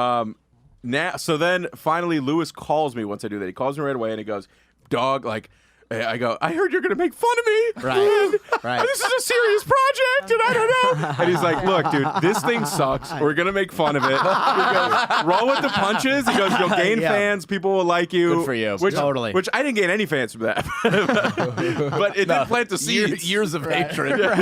C: so then finally Lewis calls me once I do that. He calls me right away and he goes, "Dog, like I go, I heard you're going to make fun of me.
H: Right. Right.
C: This is a serious project, and I don't know. And he's like, look, dude, this thing sucks. We're going to make fun of it. He goes, roll with the punches. He goes, you'll gain fans. People will like you.
D: Good for you.
H: Totally.
C: Which I didn't gain any fans from that. But it did plant the seeds.
D: Years of hatred.
H: Yeah.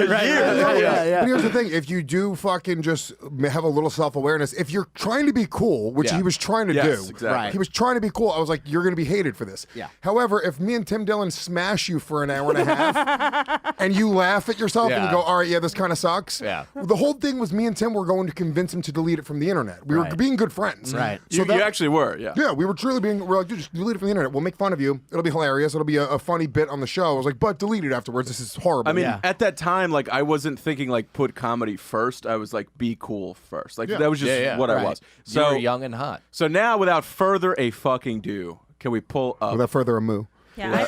E: But here's the thing: if you do fucking just have a little self-awareness, if you're trying to be cool, which he was trying to do,
C: exactly.
H: Right.
E: he was trying to be cool. I was like, you're going to be hated for this.
H: Yeah.
E: However, if me and Tim Dillon smash you for an hour and a half, and you laugh at yourself and you go, all right, yeah, this kind of sucks.
D: Yeah.
E: The whole thing was me and Tim were going to convince him to delete it from the internet. We were being good friends.
H: Right.
E: So
C: You actually were, yeah.
E: Yeah, we were truly being. We're like, dude, just delete it from the internet. We'll make fun of you. It'll be hilarious. It'll be a funny bit on the show. I was like, but delete it afterwards. This is horrible.
C: I mean, at that time, like, I wasn't thinking, like, put comedy first. I was like, be cool first. Like, that was just what I was.
D: You
C: So
D: were young and hot.
C: So now, without further a fucking ado, can we pull up?
E: without further ado.
F: Yeah.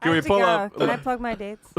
C: Can we pull up?
F: Can I plug my dates?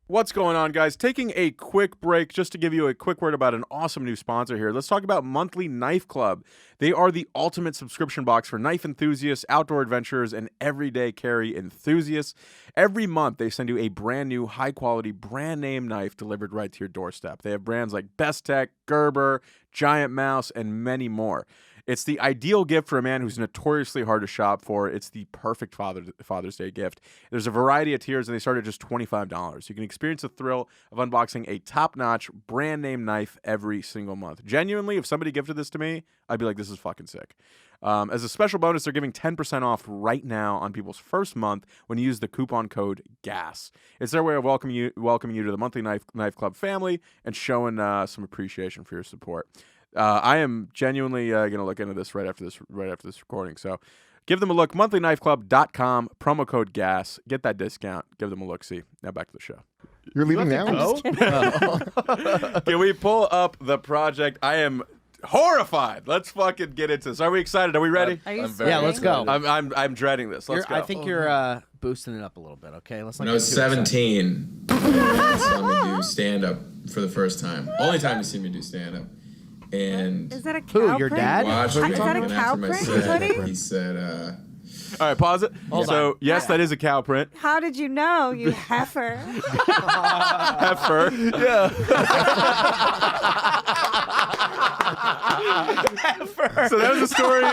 C: What's going on, guys? Taking a quick break just to give you a quick word about an awesome new sponsor here. Let's talk about Monthly Knife Club. They are the ultimate subscription box for knife enthusiasts, outdoor adventurers, and everyday carry enthusiasts. Every month, they send you a brand new, high-quality, brand-name knife delivered right to your doorstep. They have brands like Best Tech, Gerber, Giant Mouse, and many more. It's the ideal gift for a man who's notoriously hard to shop for. It's the perfect Father's Day gift. There's a variety of tiers, and they start at just $25. You can experience the thrill of unboxing a top-notch, brand-name knife every single month. Genuinely, if somebody gifted this to me, I'd be like, this is fucking sick. As a special bonus, they're giving 10% off right now on people's first month when you use the coupon code GAS. It's their way of welcoming you to the Monthly Knife Club family and showing some appreciation for your support. I am genuinely going to look into this right after this recording. So give them a look. monthlyKnifeClub.com, promo code GAS. Get that discount. Give them a look. See. Now back to the show.
E: You're leaving now?
C: Can we pull up the project? I am horrified. Let's fucking get into this. Are we excited? Are we ready?
F: Are you
H: Yeah, let's go.
C: I'm dreading this. Let's go.
H: I think you're boosting it up a little bit. Okay, let's.
A: When I was 17, I saw me do stand-up for the first time. Only time to see me do stand-up. And
F: Is that a cow
H: Who, your
F: print?
H: dad?
A: watched
F: Is
A: me,
F: that a
A: and
F: cow
A: after my
F: print,
A: set,
F: buddy?
A: he said,
C: All right, pause it. So, yes, that is a cow print.
F: How did you know, you heifer?
C: Heifer. Yeah. So that was a story.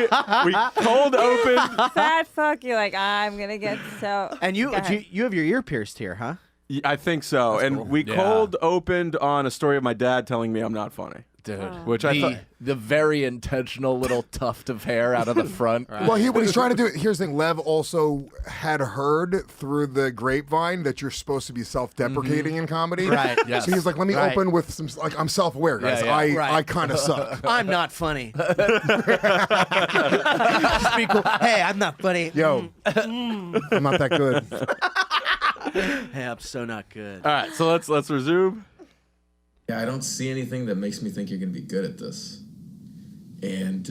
C: We cold opened.
F: Fat fuck. You're like, I'm gonna get so.
H: And you
F: Go ahead.
H: you have your ear pierced here, huh?
C: I think so. And we cold opened on a story of my dad telling me I'm not funny.
D: Dude.
C: Which I thought.
D: The very intentional little tuft of hair out of the front.
E: Well, what he's trying to do, here's the thing, Lev also had heard through the grapevine that you're supposed to be self-deprecating in comedy.
H: Right, yes.
E: So he's like, let me open with some, like, I'm self-aware, guys.
D: Yeah, yeah.
E: I kind of suck.
H: I'm not funny. Just be cool. Hey, I'm not funny.
E: Yo, I'm not that good.
H: Hey, I'm so not good.
C: All right, so let's resume.
A: yeah, I don't see anything that makes me think you're going to be good at this. And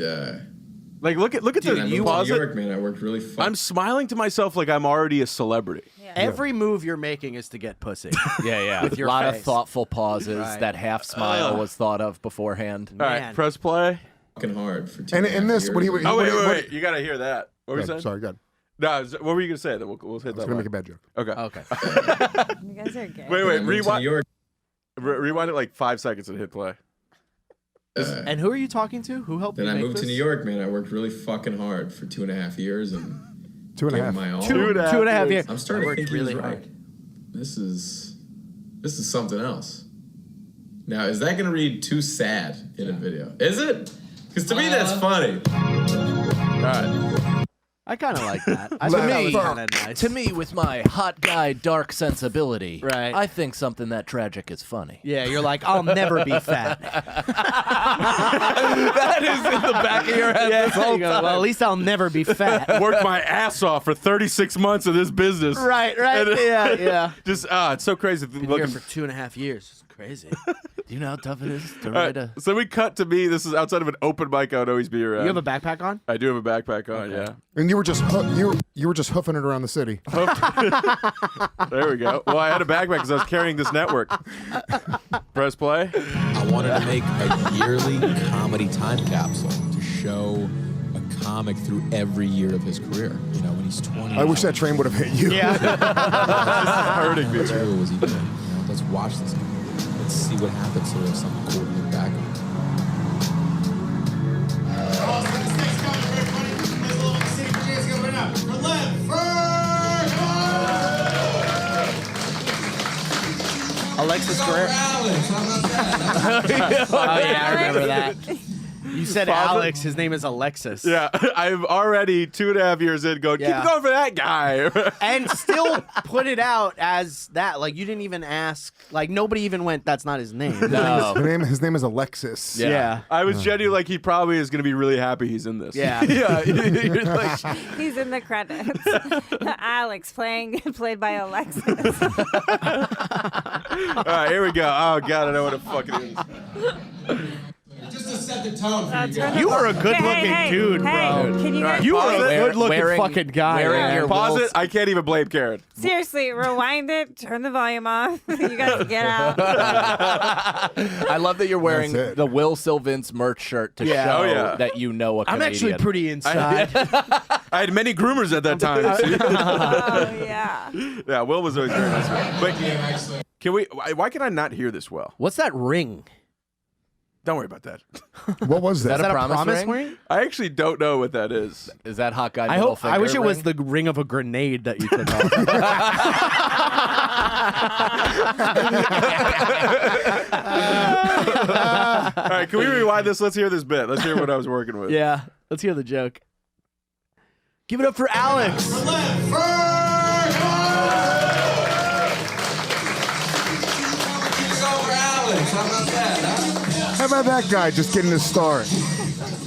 C: Like, look at
A: when I
C: the
A: moved to
C: pause
A: New
C: it.
A: York, man, I worked really fun.
C: I'm smiling to myself like I'm already a celebrity.
H: Every move you're making is to get pussy.
D: Yeah.
H: With your
D: a lot of
H: face.
D: thoughtful pauses.
H: Right.
D: That half smile was thought of beforehand.
C: All right,
H: Man.
C: press play.
A: Fucking hard for 2
E: And
A: and a
E: in
A: half
E: this, what he
A: years.
E: would.
C: Oh, wait. You got to hear that. What were you saying?
E: Sorry, God.
C: No, what were you going to say? Then we'll hit
E: I was
C: that.
E: going to
C: line.
E: make a bad joke.
C: Okay.
H: Okay.
F: You guys are gay.
C: Wait,
A: When I moved to
C: rewind.
A: New York,
C: Rewind it like 5 seconds and hit play.
H: And who are you talking to? Who helped
A: then
H: you
A: I
H: make
A: moved
H: this?
A: to New York, man. I worked really fucking hard for 2.5 years and
E: 2.5.
A: gave it my all.
H: 2.5 years.
A: I'm starting to
H: I
A: think
H: worked
A: he was
H: really
A: right.
H: hard.
A: This is something else. Now, is that going to read too sad in a video? Is it? Because to me, that's funny.
C: All right.
H: I kind of like that. I
E: Let
H: thought that
E: me-
H: was kind of nice.
D: To me, with my hot guy dark sensibility,
H: Right.
D: I think something that tragic is funny.
H: Yeah, you're like, I'll never be fat.
D: That is in the back of your head this whole
H: You go,
D: time.
H: well, at least I'll never be fat.
C: Worked my ass off for 36 months of this business.
H: Right. Yeah.
C: Just it's so crazy.
H: Been here
C: Looking,
H: for 2.5 years. It's crazy.
D: Do you know how tough it is to
C: all
D: write
C: right,
D: a...
C: so we cut to me. This is outside of an open mic. I would always be around.
H: You have a backpack on?
C: I do have a backpack on. Yeah.
E: And you were just you were just hoofing it around the city.
C: There we go. Well, I had a backpack because I was carrying this network. Press play.
I: I wanted to make a yearly comedy time capsule to show a comic through every year of his career. You know, when he's 20.
E: I wish that train would have hit you.
H: Yeah.
C: hurting me.
I: What was he doing? You know, let's watch this guy. Let's see what happens so we have something cool to look back on.
H: Alexis Guerrero. Oh yeah, I remember that. You said Alex. His name is Alexis.
C: Yeah, I'm already 2.5 years in going,
H: Yeah.
C: keep going for that guy.
H: And still put it out as that. Like, you didn't even ask. Like, nobody even went, that's not his name.
D: No.
E: His name is Alexis.
H: Yeah.
C: I was genuinely like, he probably is going to be really happy he's in this.
H: Yeah.
D: Yeah, you're like,
F: He's in the credits. Alex played by Alexis.
C: All right, here we go. Oh, God, I know what it fucking is.
I: Just to set the tone for you guys.
H: You were a good-looking dude, bro.
F: Can you guys
H: You were a
C: Pause it.
H: good-looking
D: Wearing-
H: fucking guy.
D: wearing
H: man.
D: your
C: Pause
D: Will's-
C: it. I can't even blame Kerryn.
F: seriously rewind it? Turn the volume off. You guys get out.
D: I love that you're wearing
E: That's it.
D: the Will Sylvince merch shirt to
H: Yeah.
D: show
C: Oh, yeah.
D: that you know a
H: I'm
D: comedian.
H: actually pretty inside.
C: I had many groomers at that time.
F: Oh yeah.
C: Yeah, Will was always very nice. But can we? Why can I not hear this well?
H: What's that ring?
C: Don't worry about that.
E: What was
D: Is
E: that?
D: that a promise ring?
H: ring?
C: I actually don't know what that is.
D: Is that hot guy?
H: I
D: middle
H: hope. I wish it
D: finger
H: was
D: ring?
H: the ring of a grenade that you took off.
C: All right, can we rewind this? Let's hear this bit. Let's hear what I was working with.
H: Yeah. Let's hear the joke. Give it up for Alex.
E: How about that guy just getting his start?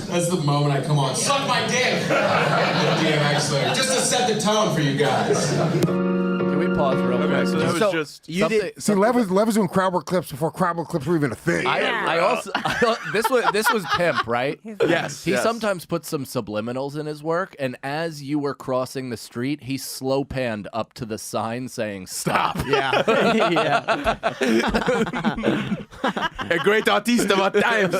I: That's the moment I come on. Suck my dick! DMX Slayer. Just to set the tone for you guys.
D: Can we pause real quick?
C: Okay, so that was
H: So,
C: just.
H: you did.
E: See, Lev was doing crowd work clips before crowd work clips were even a thing.
D: I also this was Pimp, right?
C: Yes.
D: He
C: yes.
D: sometimes puts some subliminals in his work, and as you were crossing the street, he slow panned up to the sign saying "Stop."
H: Yeah. Yeah.
C: A great artist of our times.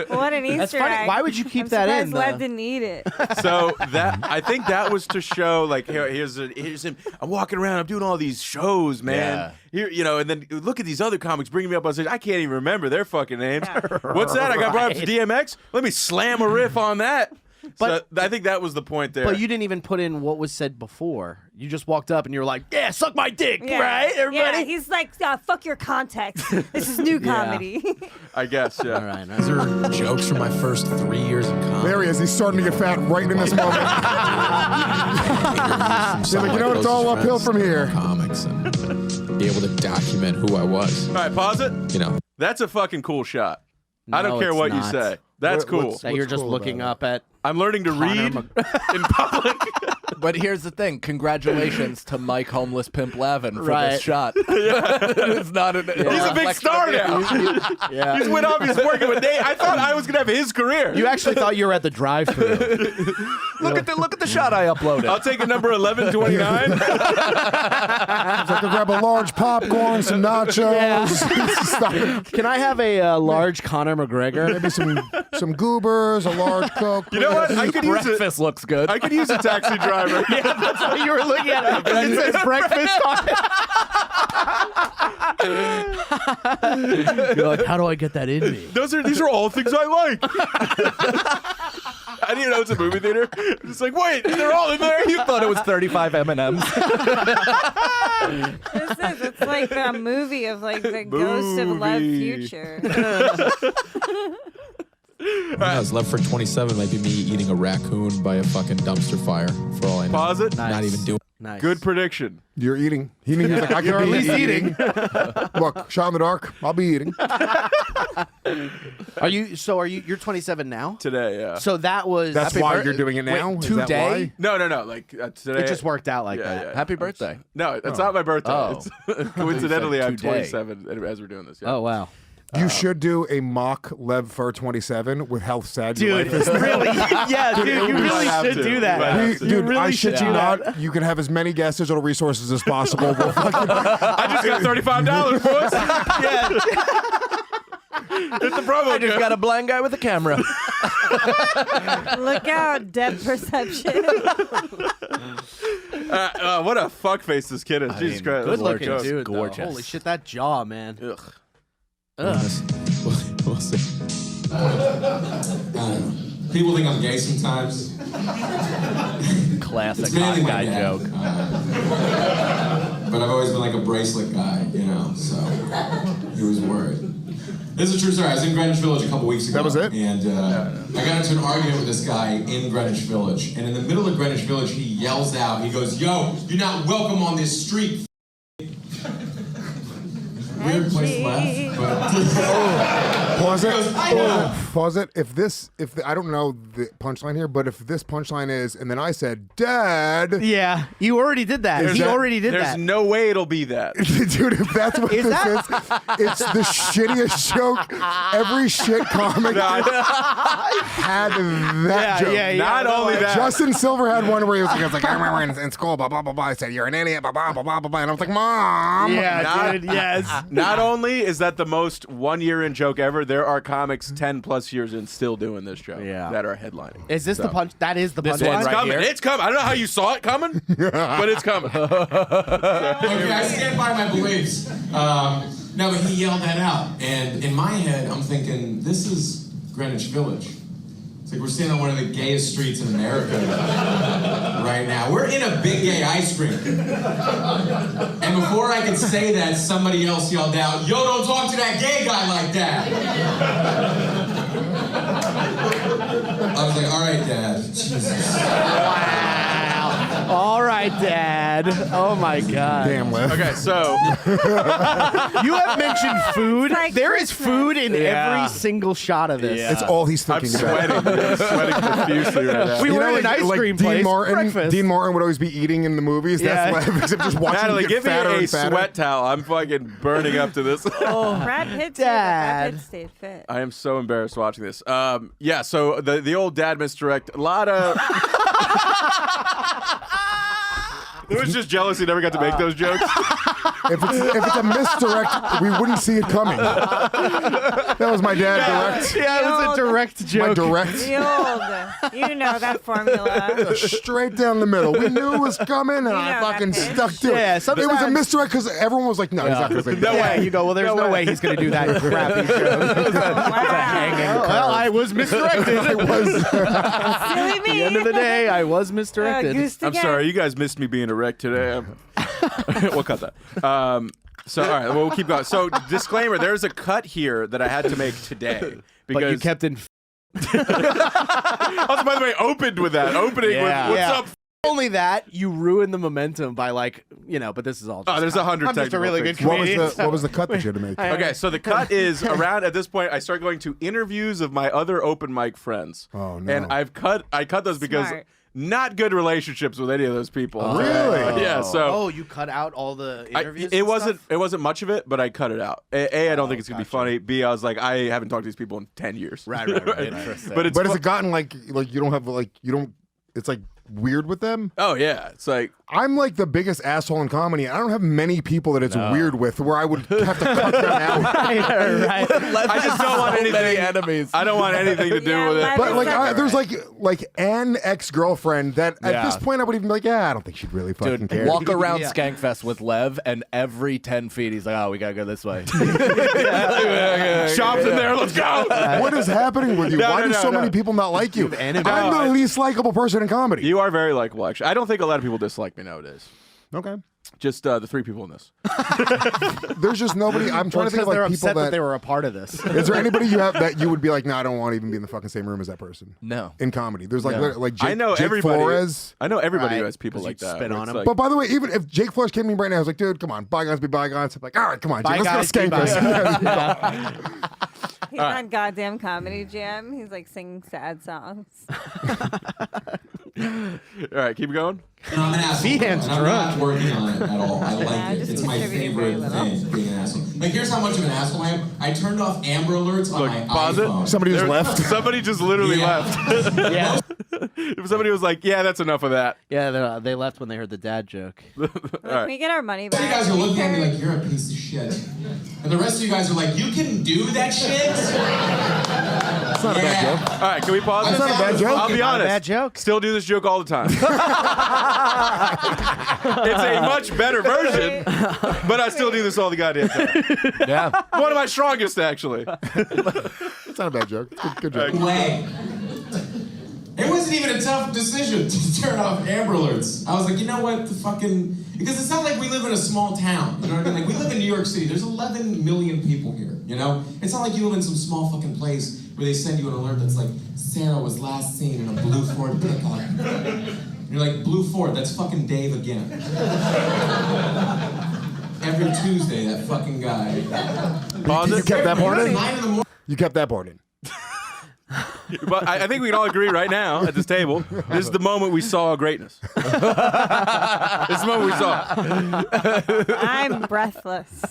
F: What an Easter
H: That's funny.
F: egg.
H: Why would you keep
F: I'm
H: that
F: surprised
H: in?
F: Lev didn't eat it.
C: So I think that was to show like here's him. I'm walking around. I'm doing all these shows, man. Here, you know, and then look at these other comics bringing me up on stage. I can't even remember their fucking names. What's that? I got brought up to DMX. Let me slam a riff on that.
H: But-
C: So I think that was the point there.
H: But you didn't even put in what was said before. You just walked up and you were like, "Yeah, suck my dick,"
F: Yeah.
H: right? Everybody.
F: Yeah, he's like, fuck your context. This is new comedy.
C: I guess, yeah.
H: All right.
I: These are jokes from my first 3 years in comedy.
E: There he is. He's starting to get fat right in this moment.
I: He's
E: like, you know what, it's all uphill from here.
I: Comics and be able to document who I was.
C: All right, pause it.
I: You know,
C: That's a fucking cool shot. I don't
H: No,
C: care
H: it's
C: what you
H: not.
C: say. That's cool.
E: What's
H: That you're just
E: cool
H: looking
E: about
H: up at.
C: I'm learning to read in public.
D: But here's the thing: congratulations to Mike Homeless Pimp Lavin for
H: Right.
D: this shot. It's not an.
C: He's a big star now.
H: Yeah.
C: He's went off. He's working with Nate. I thought I was gonna have his career.
H: You actually thought you were at the drive-thru.
D: Look at the shot I uploaded.
C: I'll take a number 1129.
E: It's like to grab a large popcorn, some nachos. Stop.
H: Can I have a large Conor McGregor?
E: Maybe some goobers, a large Coke.
C: You know what? I could use it.
D: Breakfast looks good.
C: I could use a taxi driver.
H: Yeah, that's what you were looking at. It says breakfast on it. You're like, how do I get that in me?
C: These are all things I like. I didn't even know it's a movie theater. It's like, wait, they're all in there.
D: You thought it was 35 M&Ms.
F: It's like a movie of like the ghost of Lev Future.
I: who knows? Lev Fer 27 might be me eating a raccoon by a fucking dumpster fire. For all I know,
C: Pause it.
I: not even doing.
H: Nice.
C: Good prediction.
E: You're eating. He was like, I can be eating. Look, shot in the dark. I'll be eating.
H: Are you? You're 27 now.
C: Today, yeah.
H: So that was.
E: That's
H: Happy
E: why
H: birth-
E: you're doing it now?
H: Wait,
E: Is that
H: today?
E: why?
C: No. Like today.
H: It just worked out like that.
C: Yeah.
D: Happy birthday.
C: No, it's not my birthday.
D: Oh.
C: It's, coincidentally, I'm
D: today.
C: 27 as we're doing this. Yeah.
H: Oh wow.
E: You should do a mock Lev Fer 27 with how sad your life is.
H: really? Yeah, dude, you
C: We
H: really
C: might have
H: should
C: to.
H: do
C: We
H: that.
C: might have to.
E: Dude,
H: really
E: I shit
H: should
E: you
H: do
E: not.
H: that.
E: You can have as many gas digital resources as possible. We'll fucking-
C: I just got $35, boys. Hit the promo.
D: I just got a blind guy with a camera.
F: Look out, depth perception.
C: What a fuckface this kid is. Jesus Christ.
H: Good
C: That's
H: looking
C: gorgeous.
H: dude. though.
D: Gorgeous.
H: Holy shit, that jaw, man.
C: Ugh.
A: We'll see.
I: People think I'm gay sometimes.
D: Classic
I: It's mainly
D: hot
I: my
D: guy
I: dad.
D: joke.
I: But I've always been like a bracelet guy, you know, so he was worried. This is a true story. I was in Greenwich Village a couple weeks ago.
E: That was it?
I: And I got into an argument with this guy in Greenwich Village. And in the middle of Greenwich Village, he yells out, he goes, "Yo, you're not welcome on this street." Weird place to laugh, but...
E: Pause it.
I: I know.
E: Pause it. I don't know the punchline here, but if this punchline is, and then I said, "Dad,"
H: Yeah, you already did that.
E: Is
H: He
E: that-
H: already did
C: There's
H: that.
C: no way it'll be that.
E: dude, if that's what
H: Is
E: this
H: that-
E: is, it's the shittiest joke. Every shit comic had that joke.
C: Not only that.
E: Justin Silver had one where he was like, "I remember in school, blah, blah, blah, blah. I said, you're an idiot, blah, blah, blah, blah, blah, blah." And I was like, "Mom."
H: Yeah, dude. Yes.
C: Not only is that the most 1 year in joke ever, there are comics 10+ years in still doing this joke that are headlining.
H: Is this the punch? That is the
D: This
H: punchline.
D: one
C: It's
D: right
C: coming.
D: here?
C: It's coming. I don't know how you saw it coming, but it's coming.
I: Okay, I stand by my beliefs. No, but he yelled that out. And in my head, I'm thinking, this is Greenwich Village. It's like we're standing on one of the gayest streets in America right now. We're in a big gay ice cream. And before I could say that, somebody else yelled out, "Yo, don't talk to that gay guy like that." I was like, "All right, Dad." Jesus.
H: All right, Dad. Oh my God.
E: Damn, Lev.
C: Okay, so
H: You have mentioned food.
F: It's like
H: There is
F: Christmas.
H: food in
D: Yeah.
H: every single shot of this.
E: It's all he's
C: I'm
E: thinking about.
C: sweating profusely right now.
H: We
E: You
H: were
E: know,
H: in an ice cream place.
E: Dean Martin would always be eating in the movies.
H: Yeah.
E: That's Lev, except just watching
C: Natalie,
E: him get
C: give me
E: fatter
C: a
E: and fatter.
C: sweat towel. I'm fucking burning up to this.
F: Brad Pitt, too, but
H: Dad.
F: Brad Pitt stayed fit.
C: I am so embarrassed watching this. Yeah, so the old dad misdirect. A lot of. It was just jealous he never got to make those jokes.
E: If it's a misdirect, we wouldn't see it coming. That was my dad direct.
H: Yeah, it was a direct
E: My
H: joke.
E: direct.
F: The old, you know that formula.
E: Straight down the middle. We knew it was coming, and I
F: know
E: fucking
F: that pitch.
E: stuck to
H: Yeah,
E: it. It was a
H: sometimes-
E: misdirect because everyone was like, "No, he's not going to say that."
H: Yeah, you go, well, there's no way he's going to do that crappy joke.
F: Wow.
H: Well, I was misdirected.
E: It was.
F: Silly
H: At the
F: me.
H: end of the day, I was misdirected.
F: Goose
C: I'm
F: again.
C: sorry, you guys missed me being erect today. We'll cut that. So all right, well, we'll keep going. So disclaimer: there's a cut here that I had to make today because
H: But you kept in.
C: Also, by the way, opened with that opening with "What's
H: Yeah.
C: up?"
H: Only that, you ruined the momentum by but this is all just...
C: Oh, there's 100
H: I'm just a
C: technical
H: really
C: things.
H: good comedian.
E: What was the cut that you had to make?
C: Okay, so the cut is around at this point. I start going to interviews of my other open mic friends.
E: Oh, no.
C: And I cut those because
F: Smart.
C: not good relationships with any of those people.
E: Really?
C: Yeah. So
H: Oh, you cut out all the interviews
C: it
H: and
C: wasn't
H: stuff?
C: it wasn't much of it, but I cut it out. I don't think it's gonna be funny. B, I was like, I haven't talked to these people in 10 years.
H: Right. Interesting.
C: But it's
E: But has it gotten like you don't have it's like weird with them?
C: oh yeah, it's like
E: I'm like the biggest asshole in comedy. I don't have many people that it's weird with where I would have to cut them out.
H: right.
C: I just don't want
D: So many
C: anything.
D: enemies.
C: I don't want anything to do
F: Yeah,
C: with it.
F: Lev-
E: But like,
F: Separate.
E: there's like an ex-girlfriend that at
D: Yeah.
E: this point I would even be like, yeah, I don't think she'd really fucking
D: Dude,
E: care.
D: walk around
H: Yeah.
D: Skankfest with Lev, and every 10 feet he's like, "Oh, we gotta go this way."
C: Shop's in there. Let's go.
E: What is happening with you?
C: No,
E: Why
C: no,
E: do
C: no,
E: so
C: no.
E: many people not like you?
H: enemies.
E: I'm the least likable person in comedy.
C: You are very likable, actually. I don't think a lot of people dislike me nowadays.
E: Okay.
C: Just the three people in this.
E: There's just nobody. I'm trying to think of
H: they're
E: like people
H: upset that they were a part of this.
E: Is there anybody you have that you would be like, no, I don't want to even be in the fucking same room as that person
D: No.
E: in comedy? There's like
D: No.
E: like Jake,
C: I know
E: Jake
C: everybody.
E: Flores.
C: I know everybody who
H: Right,
C: has people
H: 'cause
C: like
H: you
C: that.
H: spit
C: where
H: on
C: it's
H: him.
C: like-
E: But by the way, even if Jake Flores came to me right now, I was like, dude, come on, bygones be bygones. I'm like, all right, come on, Jake,
H: Bye,
E: let's go
H: guys, be
E: skank this.
F: He's on goddamn Comedy Jam. He's like singing sad songs.
C: all right, keep going.
I: And I'm an asshole.
H: Feehan's
I: and I'm not working on it at all. I
F: Yeah,
I: like it.
F: just
I: It's my
F: contributing very
I: favorite
F: little.
I: thing, being an asshole. Like, here's how much of an asshole I am. I turned off Amber Alerts on
C: Look,
I: my
C: pause it.
I: iPhone.
E: Somebody just left.
C: Somebody just literally
I: Yeah.
C: left.
H: Yeah.
C: If somebody was like, "Yeah, that's enough of that."
H: Yeah, they left when they heard the dad joke.
F: Can we get our money back?
I: You guys are looking at me like you're a piece of shit, and the rest of you guys are like, "You can do that shit."
E: That's not a bad joke.
C: All right, can we pause this?
E: That's not a bad joke.
C: I'll be
H: Not a
C: honest.
H: bad joke.
C: Still do this joke all the time. It's a much better version, but I still do this all the goddamn time.
D: Yeah.
C: One of my strongest, actually.
E: That's not a bad joke. Good joke.
I: Way. It wasn't even a tough decision to turn off Amber Alerts. I was like, you know what, because it's not like we live in a small town, you know what I mean? Like, we live in New York City, there's 11 million people here, you know? It's not like you live in some small fucking place where they send you an alert that's like, Sarah was last seen in a blue Ford pickup. You're like, blue Ford, that's fucking Dave again. Every Tuesday, that fucking guy.
E: You kept that part in?
I: 9 in the morning.
E: You kept that part in.
C: But I think we can all agree right now at this table, this is the moment we saw greatness. This is the moment we saw.
F: I'm breathless.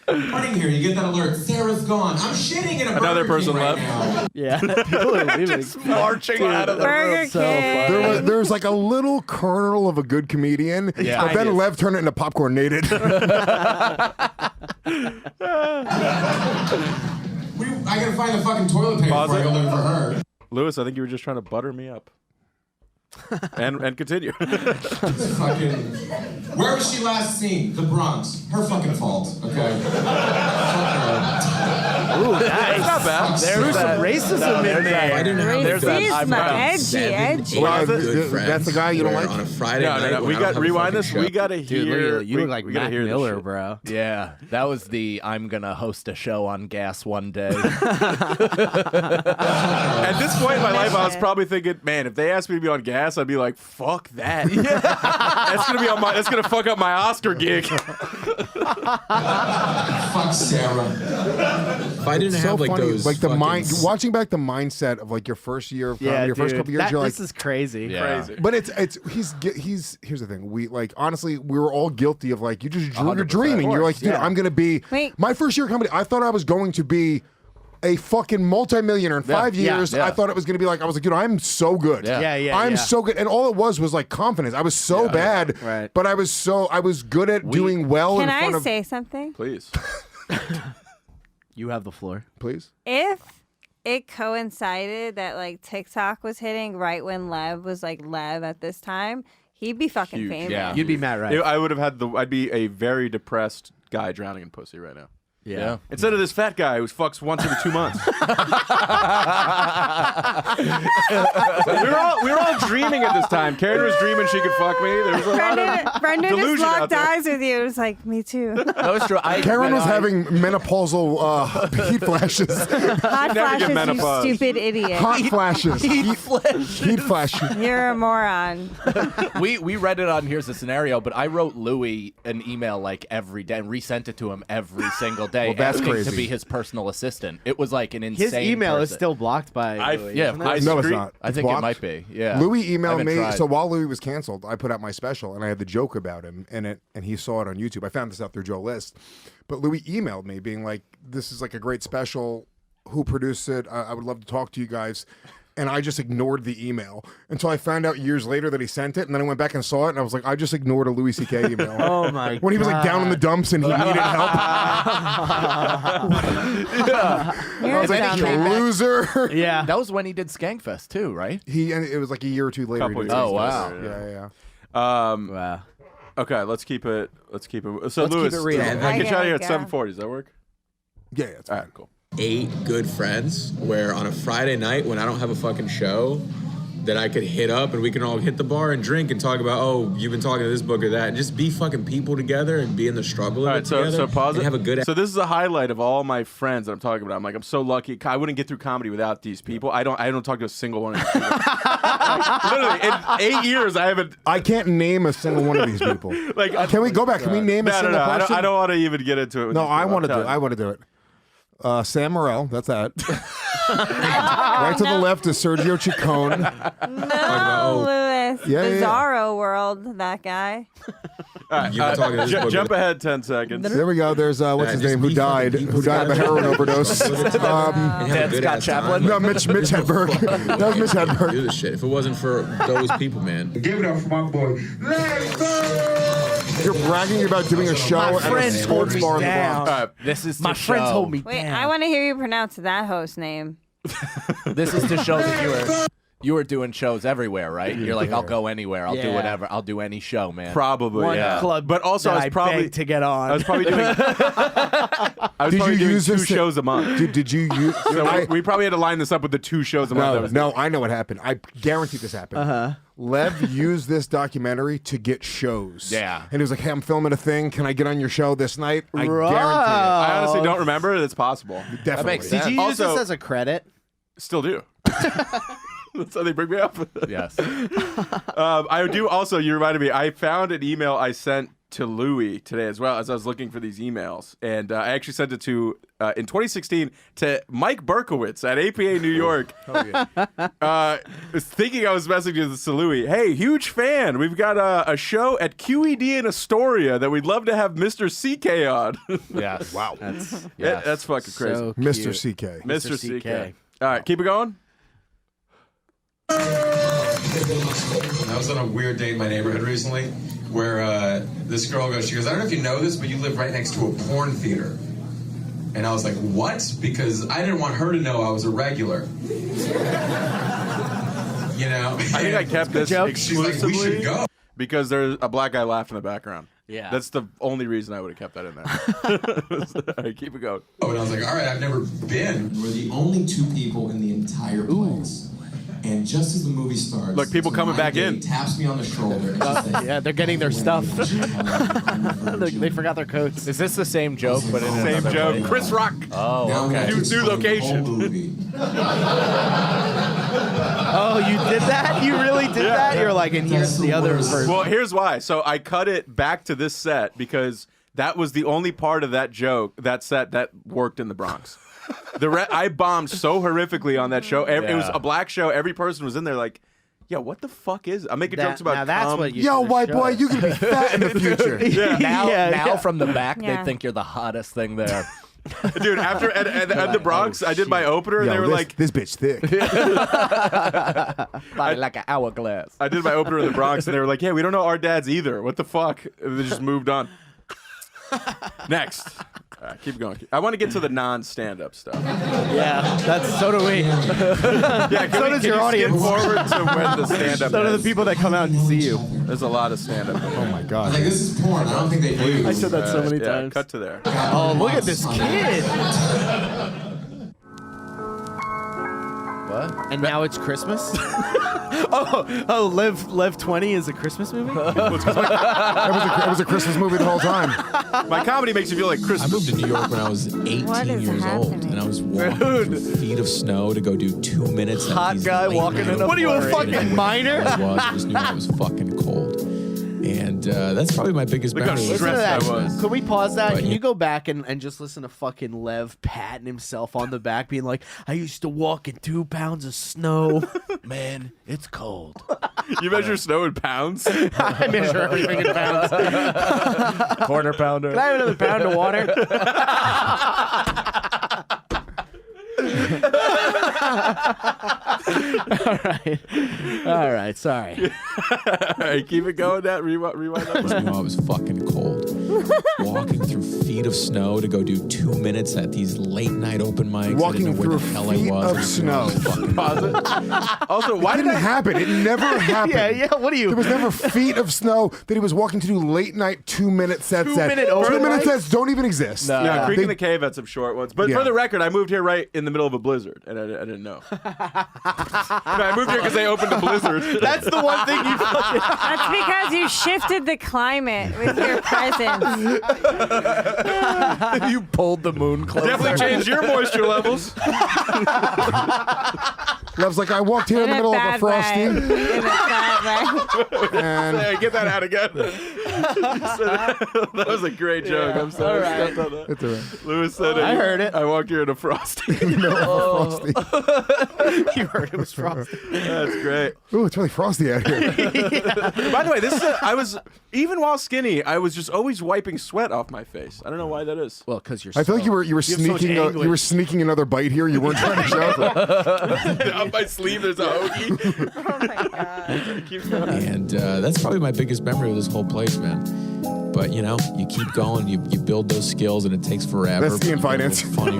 I: Morning here, you get that alert. Sarah's gone. I'm shitting in a
C: Another
I: Burger King
C: person
I: right
C: left.
I: now.
H: Yeah, people are leaving.
C: Marching out of the
F: Burger
C: room.
F: King.
E: There's like a little kernel of a good comedian,
C: Yeah.
E: but then Lev turned it into popcorn nated.
I: I gotta find the fucking toilet paper
C: Pause
I: before I
C: it.
I: go looking for her.
C: Lewis, I think you were just trying to butter me up. And continue.
I: It's fucking. Where was she last seen? The Bronx. Her fucking fault. Okay. Fuck her.
H: Ooh, nice.
C: That's not bad.
H: There's some racism in there.
A: I didn't have
D: There's that
F: Racism,
D: eyebrow.
F: edgy.
E: Wow,
A: good friends.
E: that's the guy you don't
A: where
E: like?
A: On a Friday
C: No.
A: night,
C: We
A: when I
C: got
A: don't have a
C: rewind
A: fucking
C: this.
A: show.
C: We gotta
H: Dude,
C: hear.
H: you look like
C: we gotta
H: Mac
C: hear this
H: Miller,
C: shit.
H: bro.
D: Yeah, that was the I'm gonna host a show on gas one day.
C: At this point in my life, I was probably thinking, man, if they asked me to be on gas, I'd be like, fuck that. That's gonna fuck up my Oscar gig.
I: Fuck Sarah.
A: If I didn't have like
E: funny.
A: those,
E: Like the
A: fucking
E: mind, watching back the mindset of like your first year of comedy,
H: Yeah,
E: your first
H: dude,
E: couple years, you're like,
H: this is crazy.
D: Yeah.
C: Crazy.
E: but he's here's the thing. We like honestly, we were all guilty of like you just drew your dream, and you're like, dude, I'm gonna be.
F: Wait.
E: My first year of comedy, I thought I was going to be a fucking multimillionaire in 5 years.
D: yeah.
E: I thought it was gonna be like I was like, dude, I'm so good.
D: Yeah.
E: I'm so good, and all it was like confidence. I was so bad,
H: Right.
E: but I was good at doing well
F: Can
E: in front
F: I
E: of.
F: say something?
C: Please.
H: You have the floor.
E: Please.
F: If it coincided that like TikTok was hitting right when Lev was like Lev at this time, he'd be fucking
C: Huge.
F: famous.
D: Yeah.
H: You'd be Matt Rife.
C: I would have had I'd be a very depressed guy drowning in pussy right now.
D: Yeah.
C: Instead of this fat guy who fucks once every 2 months. we were all dreaming at this time. Kerryn was dreaming she could fuck me. There was a lot of
F: Brendan just
C: delusion out
F: locked
C: there.
F: eyes with you. It was like, me too.
D: That was true.
E: Kerryn was having menopausal heat flashes.
F: Hot
C: never get
F: flashes, you
C: menopause.
F: stupid idiot.
E: Hot flashes. Heat flashes.
F: You're a moron.
D: we read it on Here's the Scenario, but I wrote Louis an email like every day and resent it to him every single day,
E: Well, that's
D: asking
E: crazy.
D: to be his personal assistant. It was like an insane.
H: His email is
D: person.
H: still blocked by. Louis,
D: yeah,
H: isn't it?
D: I
E: No, it's
C: screen-
E: not.
D: I
E: It's
D: think
E: blocked.
D: it might be. Yeah.
E: Louis
D: I
E: emailed
D: haven't
E: me.
D: tried.
E: So while Louis was canceled, I put out my special and I had the joke about him in it, and he saw it on YouTube. I found this out through Joe List, but Louis emailed me being like, "This is like a great special. Who produced it? I would love to talk to you guys." And I just ignored the email until I found out years later that he sent it, and then I went back and saw it, and I was like, I just ignored a Louis C.K. email.
H: Oh my!
E: When he was like down in the dumps and he needed help.
F: You're
E: I was like,
F: dumb.
E: you loser.
H: Yeah.
D: That was when he did Skankfest too, right?
E: And it was like a year or two later.
C: Couple
E: he did
C: years
E: it.
D: Oh, wow.
E: Yeah.
H: Wow.
C: Okay, let's keep it. So
H: Let's
C: Louis,
H: keep it real.
C: I get you out of here at
F: Okay,
C: 7:40. Does that work?
E: Yeah, it's
C: All
E: fine.
C: right, cool.
A: 8 good friends where on a Friday night when I don't have a fucking show that I could hit up and we can all hit the bar and drink and talk about, oh, you've been talking to this book or that, and just be fucking people together and be in the struggle of
C: All
A: it
C: right, so
A: together
C: pause
A: and
C: it.
A: have a good
C: So this is a highlight of all my friends that I'm talking about. I'm like, I'm so lucky. I wouldn't get through comedy without these people. I don't talk to a single one of these people. Literally, in 8 years, I haven't.
E: I can't name a single one of these people.
C: Like,
E: Can we go back? Can we name a
C: No,
E: single person?
C: I don't want to even get into it. With
E: No,
C: these
E: I
C: people.
E: want to
C: I'm
E: do it.
C: telling
E: I want to do it. Sam Morril, that's that. Right to the left is Sergio Chicone.
F: No, Louis.
E: Yeah, yeah, yeah.
F: Bizarro World, that guy.
C: right,
A: You've been talking to this book.
C: jump ahead 10 seconds.
E: There we go. There's what's his name who died of a heroin overdose.
D: Dan Scott Chaplin.
E: No, Mitch Hedberg. That was Mitch Hedberg.
A: Do this shit. If it wasn't for those people, man.
B: Give it up for my boy.
E: You're bragging about doing a show at a
H: friends
E: sports
H: hold me
E: bar in the
H: down.
E: Bronx.
D: This is to
H: My friends
D: show-
H: hold me
F: Wait,
H: down.
F: I want to hear you pronounce that host name.
D: This is to show that you were doing shows everywhere, right? You're like, I'll go anywhere. I'll do
H: Yeah.
D: whatever. I'll do any show, man.
C: Probably,
H: One
C: yeah.
H: club
C: But also,
H: that
C: I was probably
H: begged to get on.
C: I was probably doing. I was
E: Did
C: probably
E: you
C: doing
E: use
C: 2
E: this to-
C: shows a month.
E: Did you use?
C: So we probably had to line this up with the 2 shows a month. that
E: No,
C: was
E: no, I know what happened. I guarantee this happened. Lev used this documentary to get shows.
D: Yeah.
E: And he was like, hey, I'm filming a thing. Can I get on your show this night? I
H: Right.
E: guarantee
C: I honestly don't remember. It's possible.
E: it. Definitely.
D: makes
H: Did
D: sense.
H: you use
C: Also-
H: this as a credit?
C: Still do. That's how they bring me up.
D: Yes.
C: I do also, you reminded me, I found an email I sent to Louis today as well as I was looking for these emails. And I actually sent it to, in 2016, to Mike Berkowitz at APA New York. Was thinking I was messaging this to Louis. Hey, huge fan. We've got a show at QED in Astoria that we'd love to have Mr. CK on.
D: Yes.
E: Wow.
C: That's fucking crazy.
H: So
E: Mr.
H: cute.
E: CK.
C: Mr.
H: CK.
C: CK. All right, keep it going.
I: I was on a weird date in my neighborhood recently where this girl goes, she goes, I don't know if you know this, but you live right next to a porn theater. And I was like, what? Because I didn't want her to know I was a regular. You know?
C: I think I kept this
I: She's like,
C: exclusively
I: we should go.
C: because there's a black guy laughing in the background.
D: Yeah.
C: That's the only reason I would have kept that in there. All right, keep it going.
I: Oh, and I was like, all right, I've never been. We're the only 2 people in the entire place. And just as the movie starts,
C: Look, people coming
I: my
C: back in.
I: date taps me on the shoulder. And just says,
H: Yeah, they're getting their stuff. They forgot their coats.
D: Is this the same joke, but in
C: Same
D: another
C: joke.
D: way?
C: Chris Rock.
D: Oh,
I: now I'm gonna
D: okay.
I: have to
C: New
I: explain the
C: location.
I: whole movie.
H: Oh, you did that? You really did that? You're like, and here's the other version.
C: Well, here's why. So I cut it back to this set because that was the only part of that joke, that set, that worked in the Bronx. I bombed so horrifically on that show. It was a black show. Every person was in there like, yeah, what the fuck is it? I'm making jokes about
H: now that's
C: cum.
H: what you
E: Yo,
H: should've
E: white boy,
H: showed.
E: you can be fat in the future.
D: Now from the back,
F: Yeah.
D: they think you're the hottest thing there.
C: Dude, after at the Bronx, I did my opener, and
E: Yo,
C: they were like,
E: this bitch thick.
D: Body like an hourglass.
C: I did my opener in the Bronx, and they were like, yeah, we don't know our dads either. What the fuck? And they just moved on. Next. All right, keep going. I want to get to the non-stand-up stuff.
H: Yeah, so do we.
C: Yeah,
H: So does your audience.
C: Skip forward to when the stand-up
H: So do
C: is.
H: the people that come out and see you.
C: There's a lot of stand-up.
E: Oh my
I: I was
E: god.
I: like, this is porn. I don't think they do.
H: I said that so many
C: Yeah,
H: times.
C: cut to there.
H: Oh, look at this kid.
D: What?
H: And now it's Christmas? oh, Live 20 is a Christmas movie?
E: It was a Christmas movie the whole time.
C: My comedy makes you feel like
A: I
C: Christmas.
A: moved to New York when I was 18
F: What is
A: years old,
F: happening?
A: and I was walking through feet of snow to go do 2 minutes. at
H: Hot
A: these
H: guy
A: late
H: walking
A: night
H: in a What are you, a
A: open
H: fucking
A: bars.
H: miner?
A: I just knew I was fucking cold, and that's probably my biggest
C: Look how
A: memory.
H: Listen to
C: stressed
H: that.
C: I was.
H: Could we pause that?
A: But
H: Can
A: yeah.
H: you go back and just listen to fucking Lev patting himself on the back, being like, I used to walk in 2 pounds of snow.
D: Man, it's cold.
C: You measure snow in pounds?
H: I measure everything in pounds.
D: Quarter pounder.
H: Can I have another pound of water? All right. Sorry.
C: All right, keep it going. That rewind
A: I
C: that.
A: just knew I was fucking cold. Walking through feet of snow to go do 2 minutes at these late night open mics. I
E: Walking
A: didn't know where
E: through
A: the hell I
E: feet
A: was.
E: of
A: I just knew I was
E: snow.
A: fucking
C: Pause it. Also, why
E: It
C: did
E: didn't
C: I?
E: happen. It never happened.
H: Yeah. What are you?
E: There was never feet of snow that he was walking to do late night 2 minute sets.
H: 2 minute open
E: 2 minute
H: mics?
E: sets don't even exist.
D: No.
C: Yeah, Creek
E: They-
C: in the Cave had some short ones. But
E: Yeah.
C: for the record, I moved here right in the middle of a blizzard, and I didn't know. No, I moved here because they opened a blizzard.
H: That's the one thing you fucking.
F: That's because you shifted the climate with your presence.
D: You pulled the moon closer.
C: Definitely changed your moisture levels.
E: Lev's like, I walked here in the middle of a frosty.
F: In a bad way.
E: And
C: Hey, get that out again. That was a great joke. I'm sorry. I stepped on that.
E: It's all right.
C: Lewis said,
H: I heard it.
C: I walked here in a Frosty.
E: Frosty.
H: You heard it was Frosty.
C: That's great.
E: Ooh, it's really frosty out here.
C: By the way, I was, even while skinny, I was just always wiping sweat off my face. I don't know why that is.
D: Well, because you're.
E: I feel like you were
H: have so much
E: sneaking
H: anguish.
E: you were sneaking another bite here. You weren't trying to show it.
C: On my sleeve, there's a hoagie.
F: Oh my god.
C: Keep going.
A: And that's probably my biggest memory of this whole place, man. But you know, you keep going, you build those skills, and it takes forever.
E: That's the in finance.
A: Funny.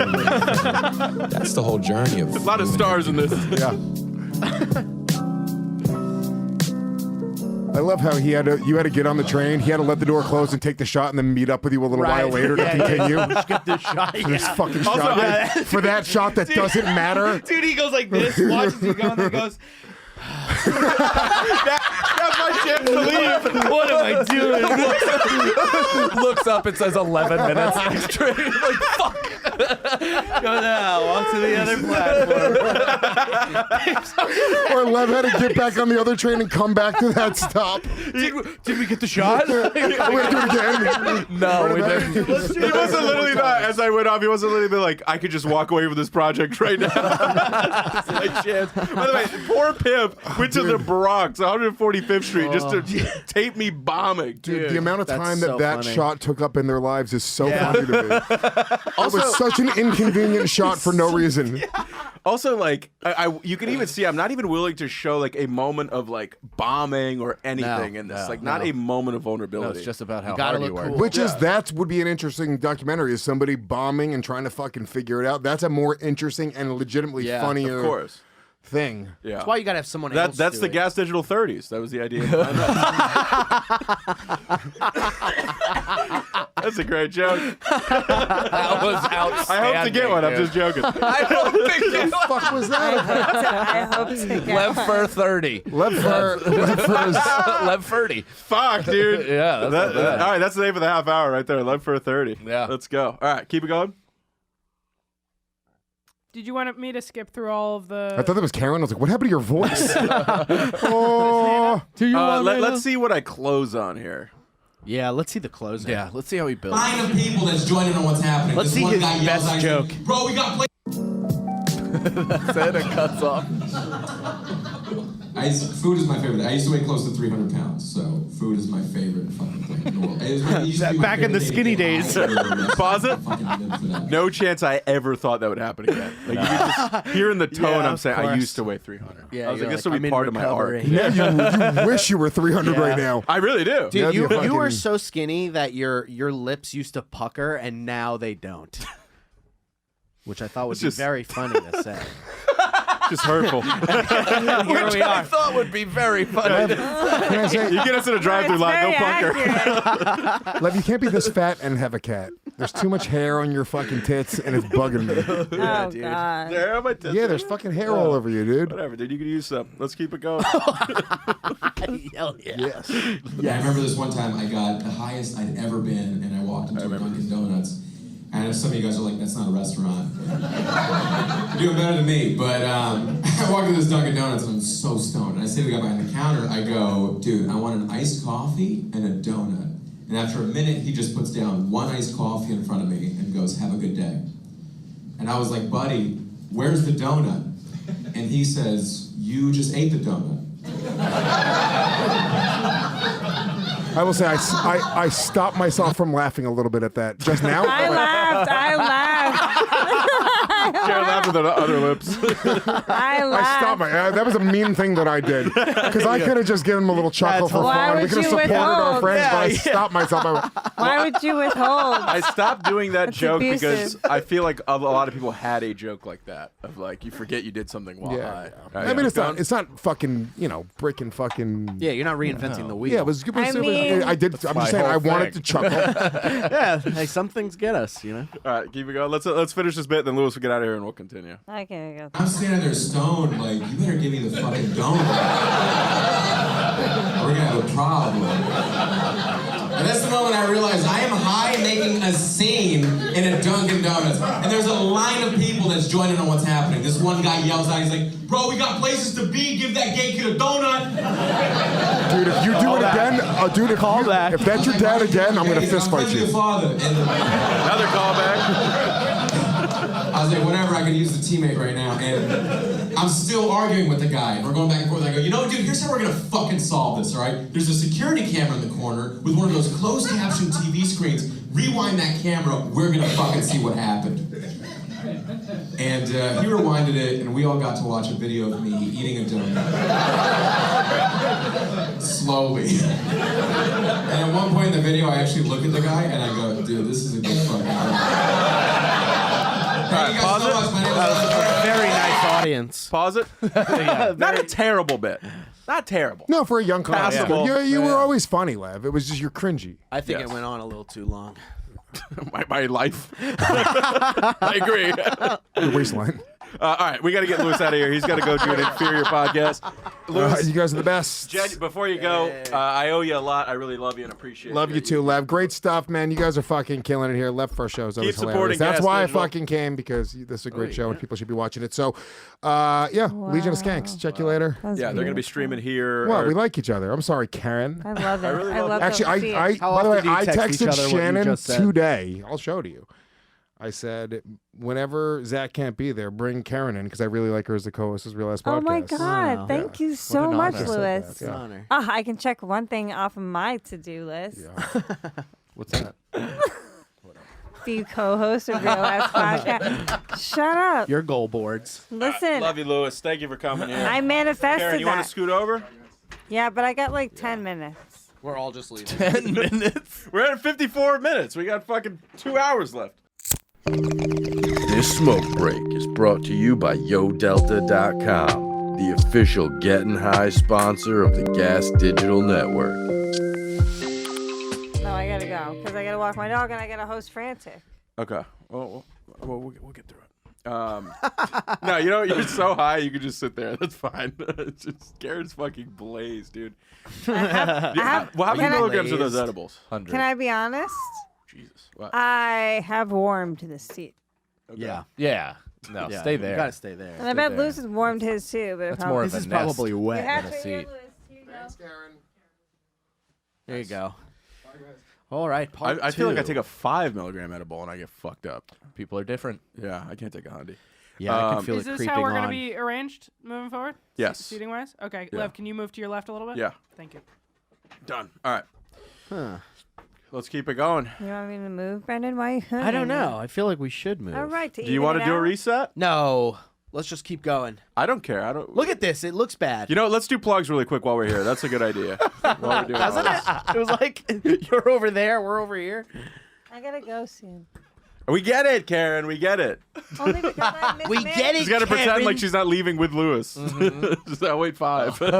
A: That's the whole journey of.
C: A lot of stars in this.
E: Yeah. I love how you had to get on the train. He had to let the door close and take the shot, and then meet up with you a little while later to continue.
H: Get this shot.
E: For this fucking shot. For that shot that doesn't matter.
H: Dude, he goes like this, watches you go, and then goes,
C: That's my chance to leave.
H: what am I doing?
D: Looks up and says 11 minutes next train. Like, fuck.
H: Go now, walk to the other platform.
E: Or Lev had to get back on the other train and come back to that stop.
H: Did we get the shot?
E: We're going to do it again.
D: No, we didn't.
C: He wasn't literally not, as I went off, he wasn't literally like, I could just walk away from this project right now. That's my chance. By the way, poor Pimp went to the Bronx, 145th Street, just to tape me bombing.
E: Dude, the amount of
H: that's
E: time
H: so
E: that
H: funny.
E: shot took up in their lives is so funny to me. It was such an inconvenient shot for no reason.
C: Also, like, you can even see I'm not even willing to show like a moment of like bombing or anything in this. Like, not a moment of vulnerability.
D: No, it's just about how
H: gotta
D: hard you
H: look
D: work.
H: cool.
E: Which is, that would be an interesting documentary, is somebody bombing and trying to fucking figure it out. That's a more interesting and legitimately funnier
C: Of course.
E: thing.
C: Yeah.
H: That's why you gotta have someone else.
C: That's
H: do
C: the
H: it.
C: Gas Digital 30s. That was the idea. That's a great joke.
D: That was outstanding.
C: I hope to get one. I'm
D: dude.
C: just joking.
D: I hope to get one.
E: Fuck was that?
F: I hope to get
D: Lev Fer 30.
E: Lev Fer's
D: Lev 30.
C: Fuck, dude.
D: Yeah, that's not bad.
C: all right, that's the name of the half hour right there. Lev for 30.
D: Yeah.
C: Let's go. All right, keep it going.
G: Did you want me to skip through all of the?
E: I thought that was Kerryn. I was like, what happened to your voice? Oh,
C: Let's see what I close on here.
H: Yeah, let's see the closing.
D: Yeah, let's see how he builds.
I: Line of people that's joining on what's happening.
H: Let's
I: This
H: see
I: one
H: his
I: guy yells
H: best
I: out,
H: joke.
I: Bro, we got play.
D: Then it cuts off.
I: Food is my favorite. I used to weigh close to 300 pounds, so food is my favorite fucking thing in the world. It used to be my
H: Back in the
I: favorite
H: skinny
I: thing.
H: days.
C: Pause it.
I: I fucking live for that.
C: No chance I ever thought that would happen again. Like, you could just hear in the tone
H: Yeah,
C: I'm
H: of
C: saying I
H: course.
C: used to weigh 300.
H: Yeah,
C: I was like,
H: you're
C: this will be
H: I'm in
C: part of my
H: recovery.
C: art.
E: yeah, you wish you were 300 right now.
C: I really do.
H: Dude,
E: That'd be a
H: you
E: fucking-
H: were so skinny that your lips used to pucker, and now they don't. Which I thought would
C: It's
H: be
C: just-
H: very funny to say.
C: Just hurtful.
H: Here we
D: I
H: are.
D: thought would be very funny.
E: Can I say,
C: You get us in a drive-through line, no
F: Very
C: punker.
F: accurate.
E: Lev, you can't be this fat and have a cat. There's too much hair on your fucking tits, and it's bugging me.
F: Oh god.
C: There are my tits.
E: Yeah, there's fucking hair all over you, dude.
C: Whatever, dude. You could use some. Let's keep it going.
H: Hell yeah.
E: Yes.
I: Yeah, I remember this one time I got the highest I'd ever been, and I walked into a Dunkin' Donuts. And some of you guys are like, that's not a restaurant. You're doing better than me. But I walked into this Dunkin' Donuts and I'm so stoned. And I say to the guy behind the counter, I go, dude, I want an iced coffee and a donut. And after a minute, he just puts down one iced coffee in front of me and goes, have a good day. And I was like, buddy, where's the donut? And he says, you just ate the donut.
E: I will say I stopped myself from laughing a little bit at that just now.
F: I laughed.
C: Jared laughed with her other lips.
F: I
E: I
F: laughed.
E: stopped my. That was a mean thing that I did because I could have just given him a little chuckle for
F: Why
E: fun. We
F: would
E: could have
F: you
E: supported our
F: withhold?
E: friends, but I
C: Yeah, yeah.
E: stopped myself. I went,
F: Why would you withhold?
C: I stopped doing that
F: That's
C: joke
F: abusive.
C: because I feel like a lot of people had a joke like that of like you forget you did something while high. All right,
E: I mean,
C: yeah,
E: it's not fucking breaking fucking.
H: Yeah, you're not reinventing the wheel.
E: Yeah, it was.
F: I mean-
E: I did. I'm just saying. I wanted to chuckle.
H: Yeah, hey, some things get us, you know?
C: All right, keep it going. Let's finish this bit, then Lewis will get out of here and we'll continue.
F: Okay, go.
I: I'm standing there stoned, like, you better give me the fucking donut. We're gonna have a problem. And that's the moment I realized I am high making a scene in a Dunkin' Donuts. And there's a line of people that's joining on what's happening. This one guy yells out, he's like, bro, we got places to be, give that gay kid a donut.
E: Dude, if you do it again, Oh, dude, if that's your dad again, I'm going to fist fight you.
I: Father. And
C: Another callback.
I: I was like, whatever, I could use the teammate right now. And I'm still arguing with the guy. And we're going back and forth. I go, you know what, dude, here's how we're going to fucking solve this, all right? There's a security camera in the corner with one of those closed caption TV screens. Rewind that camera. We're going to fucking see what happened. And he rewinded it, and we all got to watch a video of me eating a donut. Slowly. And at one point in the video, I actually look at the guy, and I go, dude, this is a good fucking Thank you guys so much. My name is
H: Very nice audience.
C: Pause it. Not a terrible bit. Not terrible.
E: No, for a young
C: Passable.
E: comic. You were always funny, Lev. It was just you're cringy.
H: I think
C: Yes.
H: it went on a little too long.
C: my life. I agree.
E: Your waistline.
C: All right, we got to get Lewis out of here. He's got to go do an inferior podcast. Lewis,
E: You guys are the best.
C: before you go, I owe you a lot. I really love you and appreciate
E: Love you too, Lev. Great stuff, man. You guys are fucking killing it here. Lev Fer Show is always
C: Keep supporting
E: hilarious. That's
C: Gas
E: why
C: Digital.
E: I fucking came, because this is a great show and people should be watching it. So, Legion of Skanks. Check you later.
F: That's
C: Yeah, they're going to be streaming here.
E: Well, we like each other. I'm sorry, Karen.
F: I love it.
C: really
F: I
C: love
F: love
E: Actually,
F: to see it.
H: How
E: by the way,
H: often do you
E: I
H: text each
E: texted
H: other what you
E: Shannon
H: just said?
E: today. I'll show to you. I said, whenever Zach can't be there, bring Karen in, because I really like her as the co-host of Real Ass Podcast.
F: Oh my God!
H: Wow.
F: Thank you so
H: an
F: much,
H: honor.
F: Lewis.
H: It's an honor.
F: I can check one thing off of my to-do list.
C: What's that?
F: Be co-host of Real Ass Podcast. Shut up.
H: Your goal boards.
F: Listen,
C: Love you, Lewis. Thank you for coming here.
F: I manifested
C: Karen, you want
F: that.
C: to scoot over?
F: Yeah, but I got like 10 minutes.
H: We're all just leaving.
D: 10 minutes.
C: We're at 54 minutes. We got fucking 2 hours left.
J: This smoke break is brought to you by YoDelta.com, the official Getting High sponsor of the Gas Digital Network.
F: No, I gotta go because I gotta walk my dog and I gotta host Frantic.
C: Okay. Well, we'll get through it. No, you know, you're so high, you can just sit there. That's fine. It's just Karen's fucking blazed, dude.
F: I have,
C: Well, how many
F: Can I-
C: milligrams are those edibles?
D: 100.
F: can I be honest?
C: Jesus. What?
F: I have warmed the seat.
H: Yeah.
D: Yeah. No,
H: Yeah,
D: stay
H: You
D: there.
H: gotta stay there.
F: And I bet
D: there.
F: Lewis has warmed his too. But
D: That's more of
H: This
D: a
H: is
D: nest.
H: probably
F: You
H: wet.
F: have
D: than
F: to
D: a
F: hear
D: seat.
F: Lewis. Here you go.
H: There you go. All right. Part
C: I feel like I
H: two.
C: take a 5 milligram edible and I get fucked up.
D: People are different.
C: Yeah, I can't take a Hundy.
H: Yeah, I can feel
G: Is
H: it
G: this
H: creeping
G: how we're
H: on.
G: gonna be arranged moving forward?
C: Yes.
G: Seating wise? Okay.
C: Yeah.
G: Lev, can you move to your left a little bit?
C: Yeah.
G: Thank you.
C: Done. All right.
H: Huh.
C: Let's keep it going.
F: You want me to move, Brendan? Why?
H: I don't know. I feel like we should move.
F: All right.
C: Do you want to do a reset?
H: No. Let's just keep going.
C: I don't care. I don't.
H: Look at this. It looks bad.
C: You know, let's do plugs really quick while we're here. That's a good idea. While we're doing all
H: Doesn't
C: this.
H: it? It was like you're over there, we're over here.
F: I gotta go soon.
C: We get it, Karen. We get it.
F: Only because I miss
H: We get it.
C: She's got to pretend
H: Karen.
C: like she's not leaving with Lewis. Just wait 5. All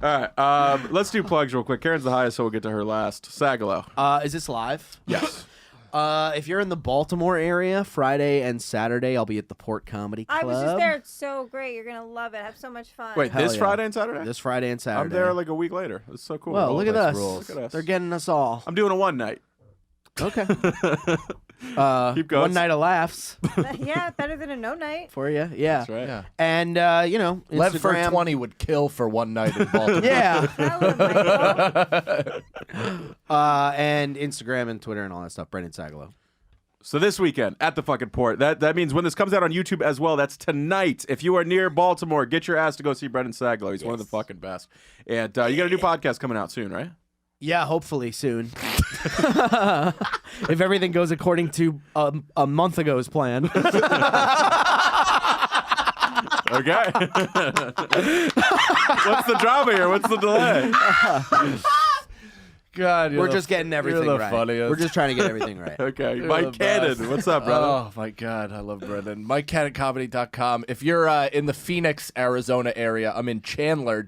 C: right. Let's do plugs real quick. Karen's the highest, so we'll get to her last. Sagalow.
H: Is this live?
C: Yes.
H: If you're in the Baltimore area, Friday and Saturday, I'll be at the Port Comedy Club.
F: I was just there. It's so great. You're gonna love it. Have so much fun.
C: Wait,
H: Hell
C: this
H: yeah.
C: Friday and Saturday?
H: This Friday and Saturday.
C: I'm there like a week later. That's so cool.
H: Well, look at us.
C: Look at us.
H: They're getting us all.
C: I'm doing a one night.
H: Okay.
C: Keep going.
H: One night of laughs
F: Yeah, better than a no night.
H: for you. Yeah.
C: That's right.
D: Yeah.
H: And, you know,
D: Lev Fer
H: Instagram.
D: 20 would kill for one night in Baltimore.
H: Yeah.
F: Tell him, Michael.
H: And Instagram and Twitter and all that stuff. Brendan Sagalow.
C: So this weekend at the fucking Port. That means when this comes out on YouTube as well, that's tonight. If you are near Baltimore, get your ass to go see Brendan Sagalow. He's one of the fucking best. And you got a new podcast coming out soon, right?
H: Yeah, hopefully soon. If everything goes according to a month ago's plan.
C: Okay. What's the drama here? What's the delay?
D: God,
H: We're just getting everything
D: you're the
H: right.
D: funniest.
H: We're just trying to get everything right.
C: Okay.
D: You're
C: Mike
D: the
C: Cannon.
D: best.
C: What's up, brother?
D: Oh, my God. I love Brendan. MikeCannonComedy.com. If you're in the Phoenix, Arizona area, I'm in Chandler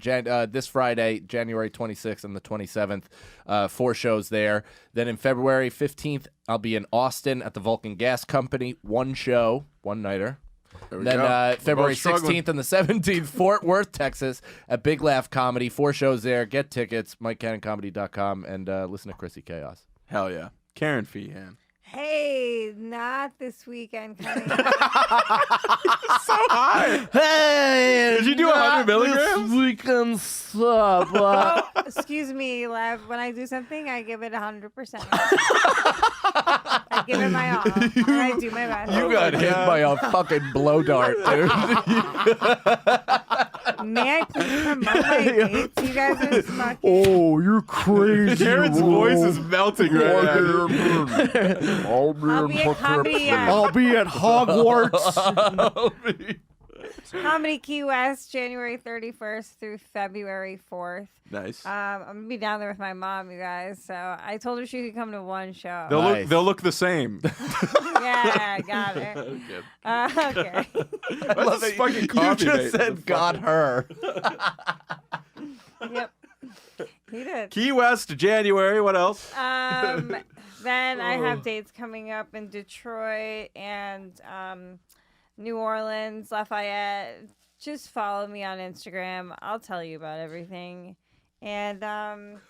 D: this Friday, January 26th and the 27th. 4 shows there. Then in February 15th, I'll be in Austin at the Vulcan Gas Company. 1 show, one-nighter.
C: There we
D: Then
C: go. We're
D: February
C: both struggling.
D: 16th and the 17th, Fort Worth, Texas, at Big Laugh Comedy. 4 shows there. Get tickets, MikeCannonComedy.com, and listen to Chrissy Chaos.
C: Hell yeah. Kerryn Feehan.
F: Hey, not this weekend coming.
C: So high.
H: Hey,
C: Did you do 100 milligrams?
H: we can stop.
F: Oh, excuse me, Lev. When I do something, I give it 100%. I give it my all. And I do my best.
D: You got hit by a fucking blow dart, dude.
F: May I please promote my dates? You guys are fucking.
H: Oh, you're crazy.
C: Karen's voice is melting right now.
F: I'll be at comedy.
H: I'll be at Hogwarts.
F: Comedy Key West, January 31st through February 4th.
C: Nice.
F: I'm gonna be down there with my mom, you guys. So I told her she could come to one show.
C: They'll look the same.
F: Yeah, got it. Okay.
D: I
C: love
D: it.
C: Fucking
D: You
C: coffee
D: just
C: mate.
D: said got her.
F: Yep. He did.
C: Key West, January. What else?
F: Then I have dates coming up in Detroit and New Orleans, Lafayette. Just follow me on Instagram. I'll tell you about everything. And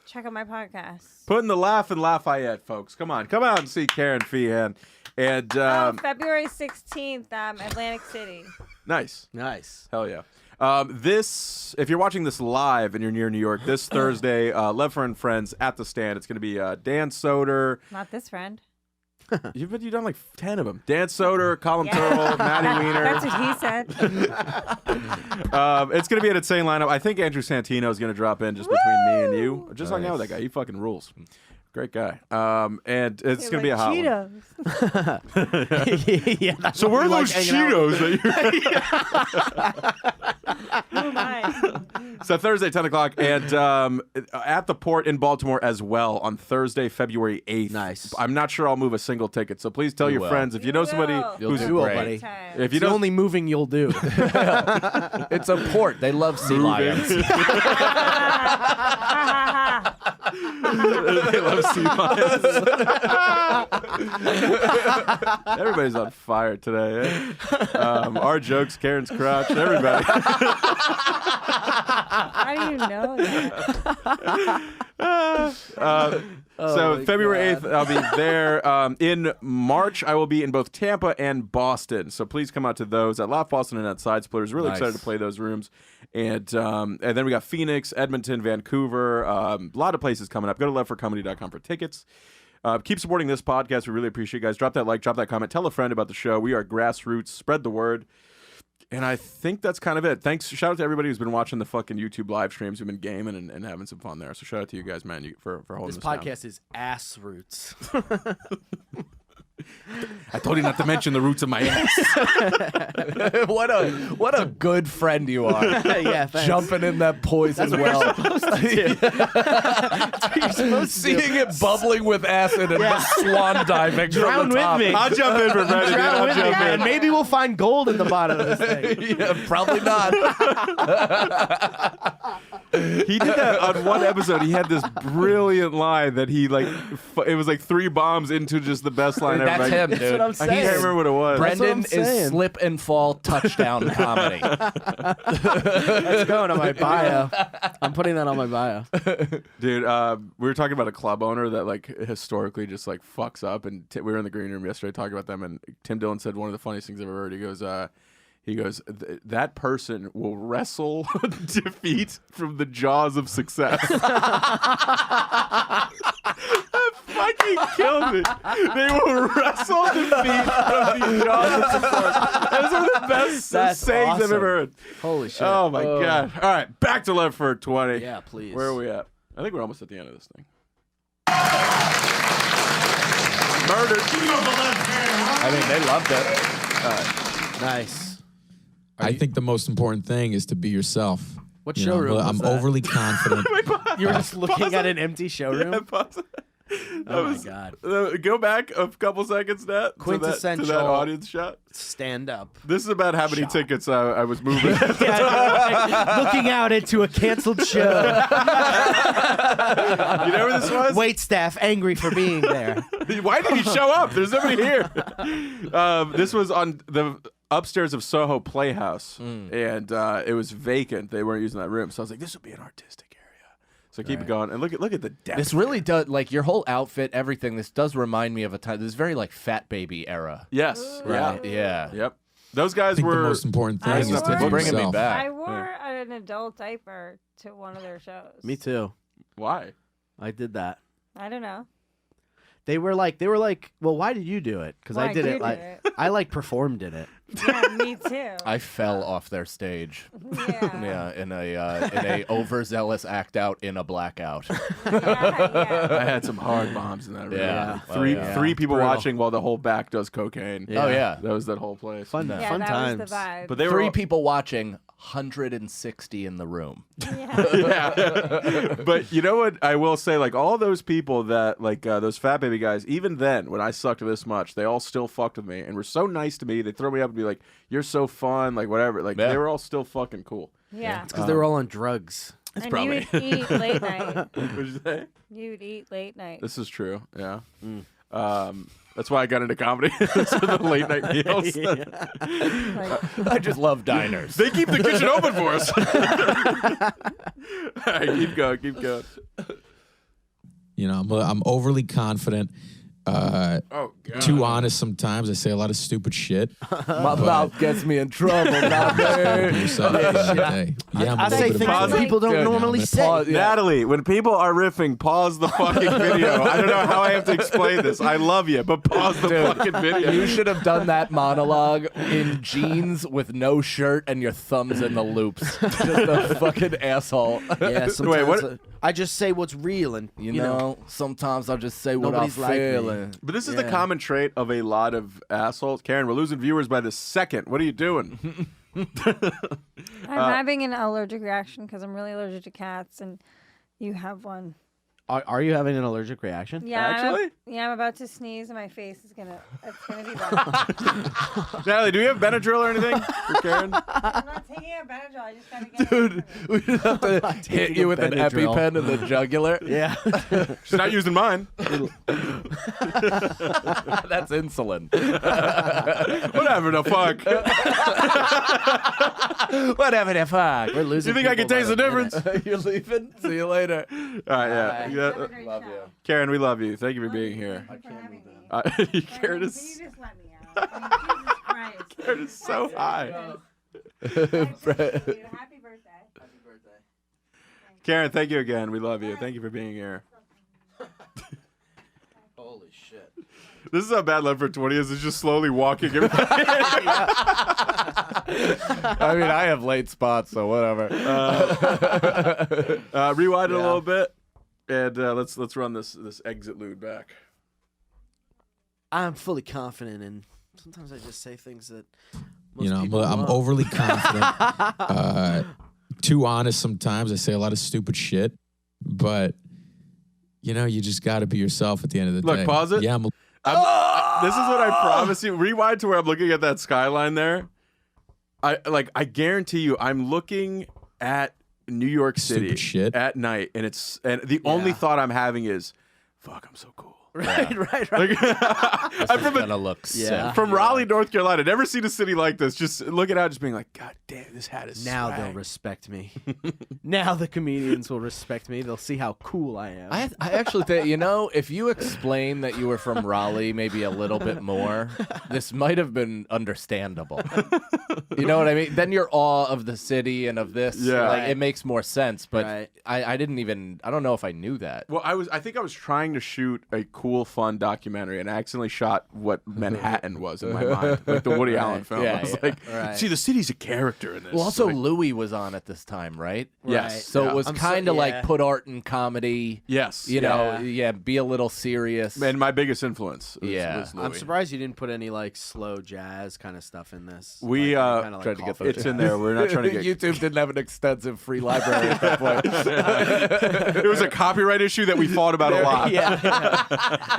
F: check out my podcast.
C: Putting the laugh in Lafayette, folks. Come out and see Kerryn Feehan. And
F: February 16th, Atlantic City.
C: nice.
H: Hell
C: yeah. If you're watching this live and you're near New York, this Thursday, Lev Fer and Friends at the Stand. It's going to be Dan Soder.
F: Not this friend.
C: You've done like 10 of them. Dan Soder, Colin Turrell, Maddie Wiener.
F: That's what he said.
C: It's going to be an insane lineup. I think Andrew Santino is going to drop in just between me and you. Just hung out with that guy. He fucking rules. Great guy. And it's going to be a hot one.
H: yeah,
C: So where are those Cheetos that
F: Who am I?
C: So Thursday, 10 o'clock, and at the Port in Baltimore as well on Thursday, February 8th.
H: Nice.
C: I'm not sure I'll move a single ticket, so please tell your friends if you know somebody who's
H: You'll do buddy.
C: If you
H: It's the only moving you'll do.
D: It's a port. They love sea lions.
C: They love sea lions. Everybody's on fire today. Eh? Our jokes, Karen's crotch, everybody.
F: How do you know that?
C: So February 8th, I'll be there. In March, I will be in both Tampa and Boston. So please come out to those at Laugh Boston and at Side Splitters. Really excited to play those rooms. And then we got Phoenix, Edmonton, Vancouver. A lot of places coming up. Go to LevForComedy.com for tickets. Keep supporting this podcast. We really appreciate you guys. Drop that like, drop that comment. Tell a friend about the show. We are grassroots. Spread the word. And I think that's kind of it. Thanks. Shout out to everybody who's been watching the fucking YouTube live streams. We've been gaming and having some fun there. So shout out to you guys, man, for holding
H: This
C: this down.
H: podcast is ass roots.
C: I told you not to mention the roots of my ass.
D: What a good friend you are.
H: Yeah, thanks.
D: Jumping in that poison well.
H: You're supposed to
D: Seeing it bubbling with acid and then swan diving
H: Drown
D: from the
H: with
D: top.
H: me.
C: I'll jump in for Brendan.
H: Drown
C: I'll
H: with me,
C: jump in.
H: and maybe we'll find gold in the bottom of this thing.
D: Yeah, probably not.
C: He did that on one episode. He had this brilliant line that he it was like 3 bombs into just the best line ever.
D: That's him, dude.
H: That's what I'm
C: I
H: saying.
C: can't remember what it was.
D: Brendan
H: That's what I'm
D: is
H: saying.
D: slip and fall touchdown comedy.
H: That's going on my bio. I'm putting that on my bio.
C: Dude, we were talking about a club owner that historically just fucks up, and we were in the green room yesterday talking about them, and Tim Dillon said one of the funniest things I've ever heard. He goes, that person will wrestle defeat from the jaws of success. That fucking killed me. They will wrestle defeat from the jaws of success. That's one of the best sayings I've
H: awesome.
C: ever heard.
H: Holy shit.
C: Oh my God. All right, back to Lev for 20.
H: Yeah, please.
C: Where are we at? I think we're almost at the end of this thing. Murdered.
D: I mean, they loved it.
H: Nice.
A: I think the most important thing is to be yourself.
H: What
A: You know,
H: showroom was
A: I'm
H: that?
A: overly confident.
H: You were just looking at an empty showroom? Oh my God.
C: Go back a couple seconds, Nat.
H: Quintessential
C: to that audience shot.
H: Stand up.
C: This is about how many tickets I was moving.
H: Looking out into a canceled show.
C: You know where this was?
H: Wait staff angry for being there.
C: Why did he show up? There's nobody here. This was on the upstairs of Soho Playhouse, and it was vacant. They weren't using that room, so I was like, "This would be an artistic area." So keep it going, and look at the depth.
D: This really does, your whole outfit, everything. This does remind me of a time. This is very Fat Baby era.
C: Yes.
D: Right. Yeah.
C: Yep. Those guys
A: I think
C: were
A: the most important thing
F: I
A: is
F: wore-
A: to be
D: It's bringing me
A: yourself.
D: back.
F: I wore an adult diaper to one of their shows.
H: Me too.
C: Why?
H: I did that.
F: I don't know.
H: They were like, well, why did you do it? Because I
F: Why
H: did
F: you
H: it.
F: did
H: Like,
F: it?
H: I like performed in it.
F: Yeah, me too.
D: I fell off their stage.
F: Yeah.
D: Yeah, in a overzealous act out in a blackout.
F: Yeah.
C: I had some hard bombs in that room.
D: Yeah.
C: Like three
D: Oh, yeah.
C: three people
H: Brutal.
C: watching while the whole back does cocaine.
H: Yeah.
D: Oh yeah.
C: That was that whole place.
H: Fun,
F: Yeah,
H: fun
F: that
H: times.
F: was the vibe.
C: But they were
D: 3
C: all-
D: people watching, 160 in the room.
F: Yeah.
C: yeah. But you know what I will say, like all those people that like those fat baby guys, even then when I sucked this much, they all still fucked with me and were so nice to me. They throw me up and be like, "You're so fun," like whatever. Like
D: Yeah.
C: they were all still fucking cool.
F: Yeah.
H: Because they were all on drugs.
F: And
C: probably-
F: you would eat late night.
C: What'd you say?
F: You'd eat late night.
C: This is true. Yeah. That's why I got into comedy. So the late night meals.
F: Like,
D: I just love diners.
C: They keep the kitchen open for us. All right, keep going. Keep going.
A: You know, I'm overly confident.
C: Oh God.
A: Too honest sometimes. I say a lot of stupid shit.
D: My mouth gets me in trouble. Not me.
A: Yourself at the end of the day. Yeah, I'm a
H: I
A: little
H: say
A: bit of
H: things
A: a
H: that
A: dick.
H: people don't
D: Good.
H: normally
A: Yeah,
H: say.
D: pause-
C: Natalie, when people are riffing, pause the fucking video. I don't know how I have to explain this. I love you, but pause the fucking video.
D: You should have done that monologue in jeans with no shirt and your thumbs in the loops. Just a fucking asshole.
H: Yeah, sometimes
C: what?
H: I just say what's real, and
D: You know, sometimes I'll just say what I'm
H: Nobody's like me.
D: feeling.
C: But this is the
H: Yeah.
C: common trait of a lot of assholes. Kerryn, we're losing viewers by the second. What are you doing?
F: I'm having an allergic reaction because I'm really allergic to cats, and you have one.
H: Are you having an allergic reaction?
F: Yeah,
C: Actually?
F: I'm about to sneeze, and my face is it's gonna be bad.
C: Natalie, do we have Benadryl or anything for Kerryn?
F: I'm not taking a Benadryl. I just gotta get
D: Dude, we should have to hit you with an
H: Benadryl.
D: EpiPen in the jugular.
H: Yeah.
C: She's not using mine.
D: That's insulin.
C: Whatever the fuck.
D: Whatever the fuck.
H: We're losing.
C: You think I can
H: people
C: taste
H: by
C: the
H: minute.
C: difference?
D: You're leaving? See you later.
C: All right, yeah.
H: Bye.
C: Yeah.
F: Have a great
D: Love
F: show.
D: you.
C: Kerryn, we love you. Thank you for being here.
F: Thank you for having me.
C: Kerryn
F: Can you
C: is,
F: just let me out? I mean, Jesus Christ.
C: Kerryn is so high.
F: I appreciate you. Happy birthday.
C: Kerryn, thank you again. We love you. Thank you for being here.
H: Holy shit.
C: This is how bad Lev Fer 20 is. It's just slowly walking.
D: I mean, I have late spots, so whatever.
C: Rewind it a little bit, and let's run this exit lude back.
H: I'm fully confident, and sometimes I just say things that most
A: You know,
H: people
A: I'm
H: won't.
A: overly confident. Too honest sometimes. I say a lot of stupid shit. But, you know, you just got to be yourself at the end of the day.
C: Look, pause it.
A: Yeah,
C: This is what I promise you. Rewind to where I'm looking at that skyline there. I guarantee you, I'm looking at New York City
A: Stupid shit.
C: at night, and the only thought I'm having is, "Fuck, I'm so cool."
H: Right.
C: Like, I'm from
D: Gonna look
H: Yeah.
D: sick.
C: from Raleigh, North Carolina. Never seen a city like this. Just looking out, just being like, "God damn, this hat is
H: Now
C: swag."
H: they'll respect me. Now the comedians will respect me. They'll see how cool I am.
D: I actually think, you know, if you explain that you were from Raleigh maybe a little bit more, this might have been understandable. You know what I mean? Then your awe of the city and of this,
C: Yeah.
D: like,
H: Right.
D: it makes more sense. But
H: Right.
D: I didn't even, I don't know if I knew that.
C: Well, I think I was trying to shoot a cool, fun documentary, and I accidentally shot what Manhattan was in my mind, like the Woody Allen film.
D: Yeah,
C: I was
D: yeah.
C: like,
H: Right.
C: see, the city's a character in this.
D: Well, also
C: Like,
D: Louis was on at this time, right?
C: yes.
D: So
C: yeah.
D: it was
H: I'm so-
D: kind of
H: yeah.
D: like put art in comedy.
C: yes,
D: You
C: yeah.
D: know, be a little serious.
C: And my biggest influence was,
D: Yeah.
C: was Louis.
H: I'm surprised you didn't put any like slow jazz kind of stuff in this.
C: We,
H: Like, kinda, like,
D: tried to get
H: coffee
D: those
C: It's
H: jazz.
C: in there. We're not trying to get.
D: YouTube didn't have an extensive free library at that point.
C: It was a copyright issue that we fought about a lot.
H: Yeah.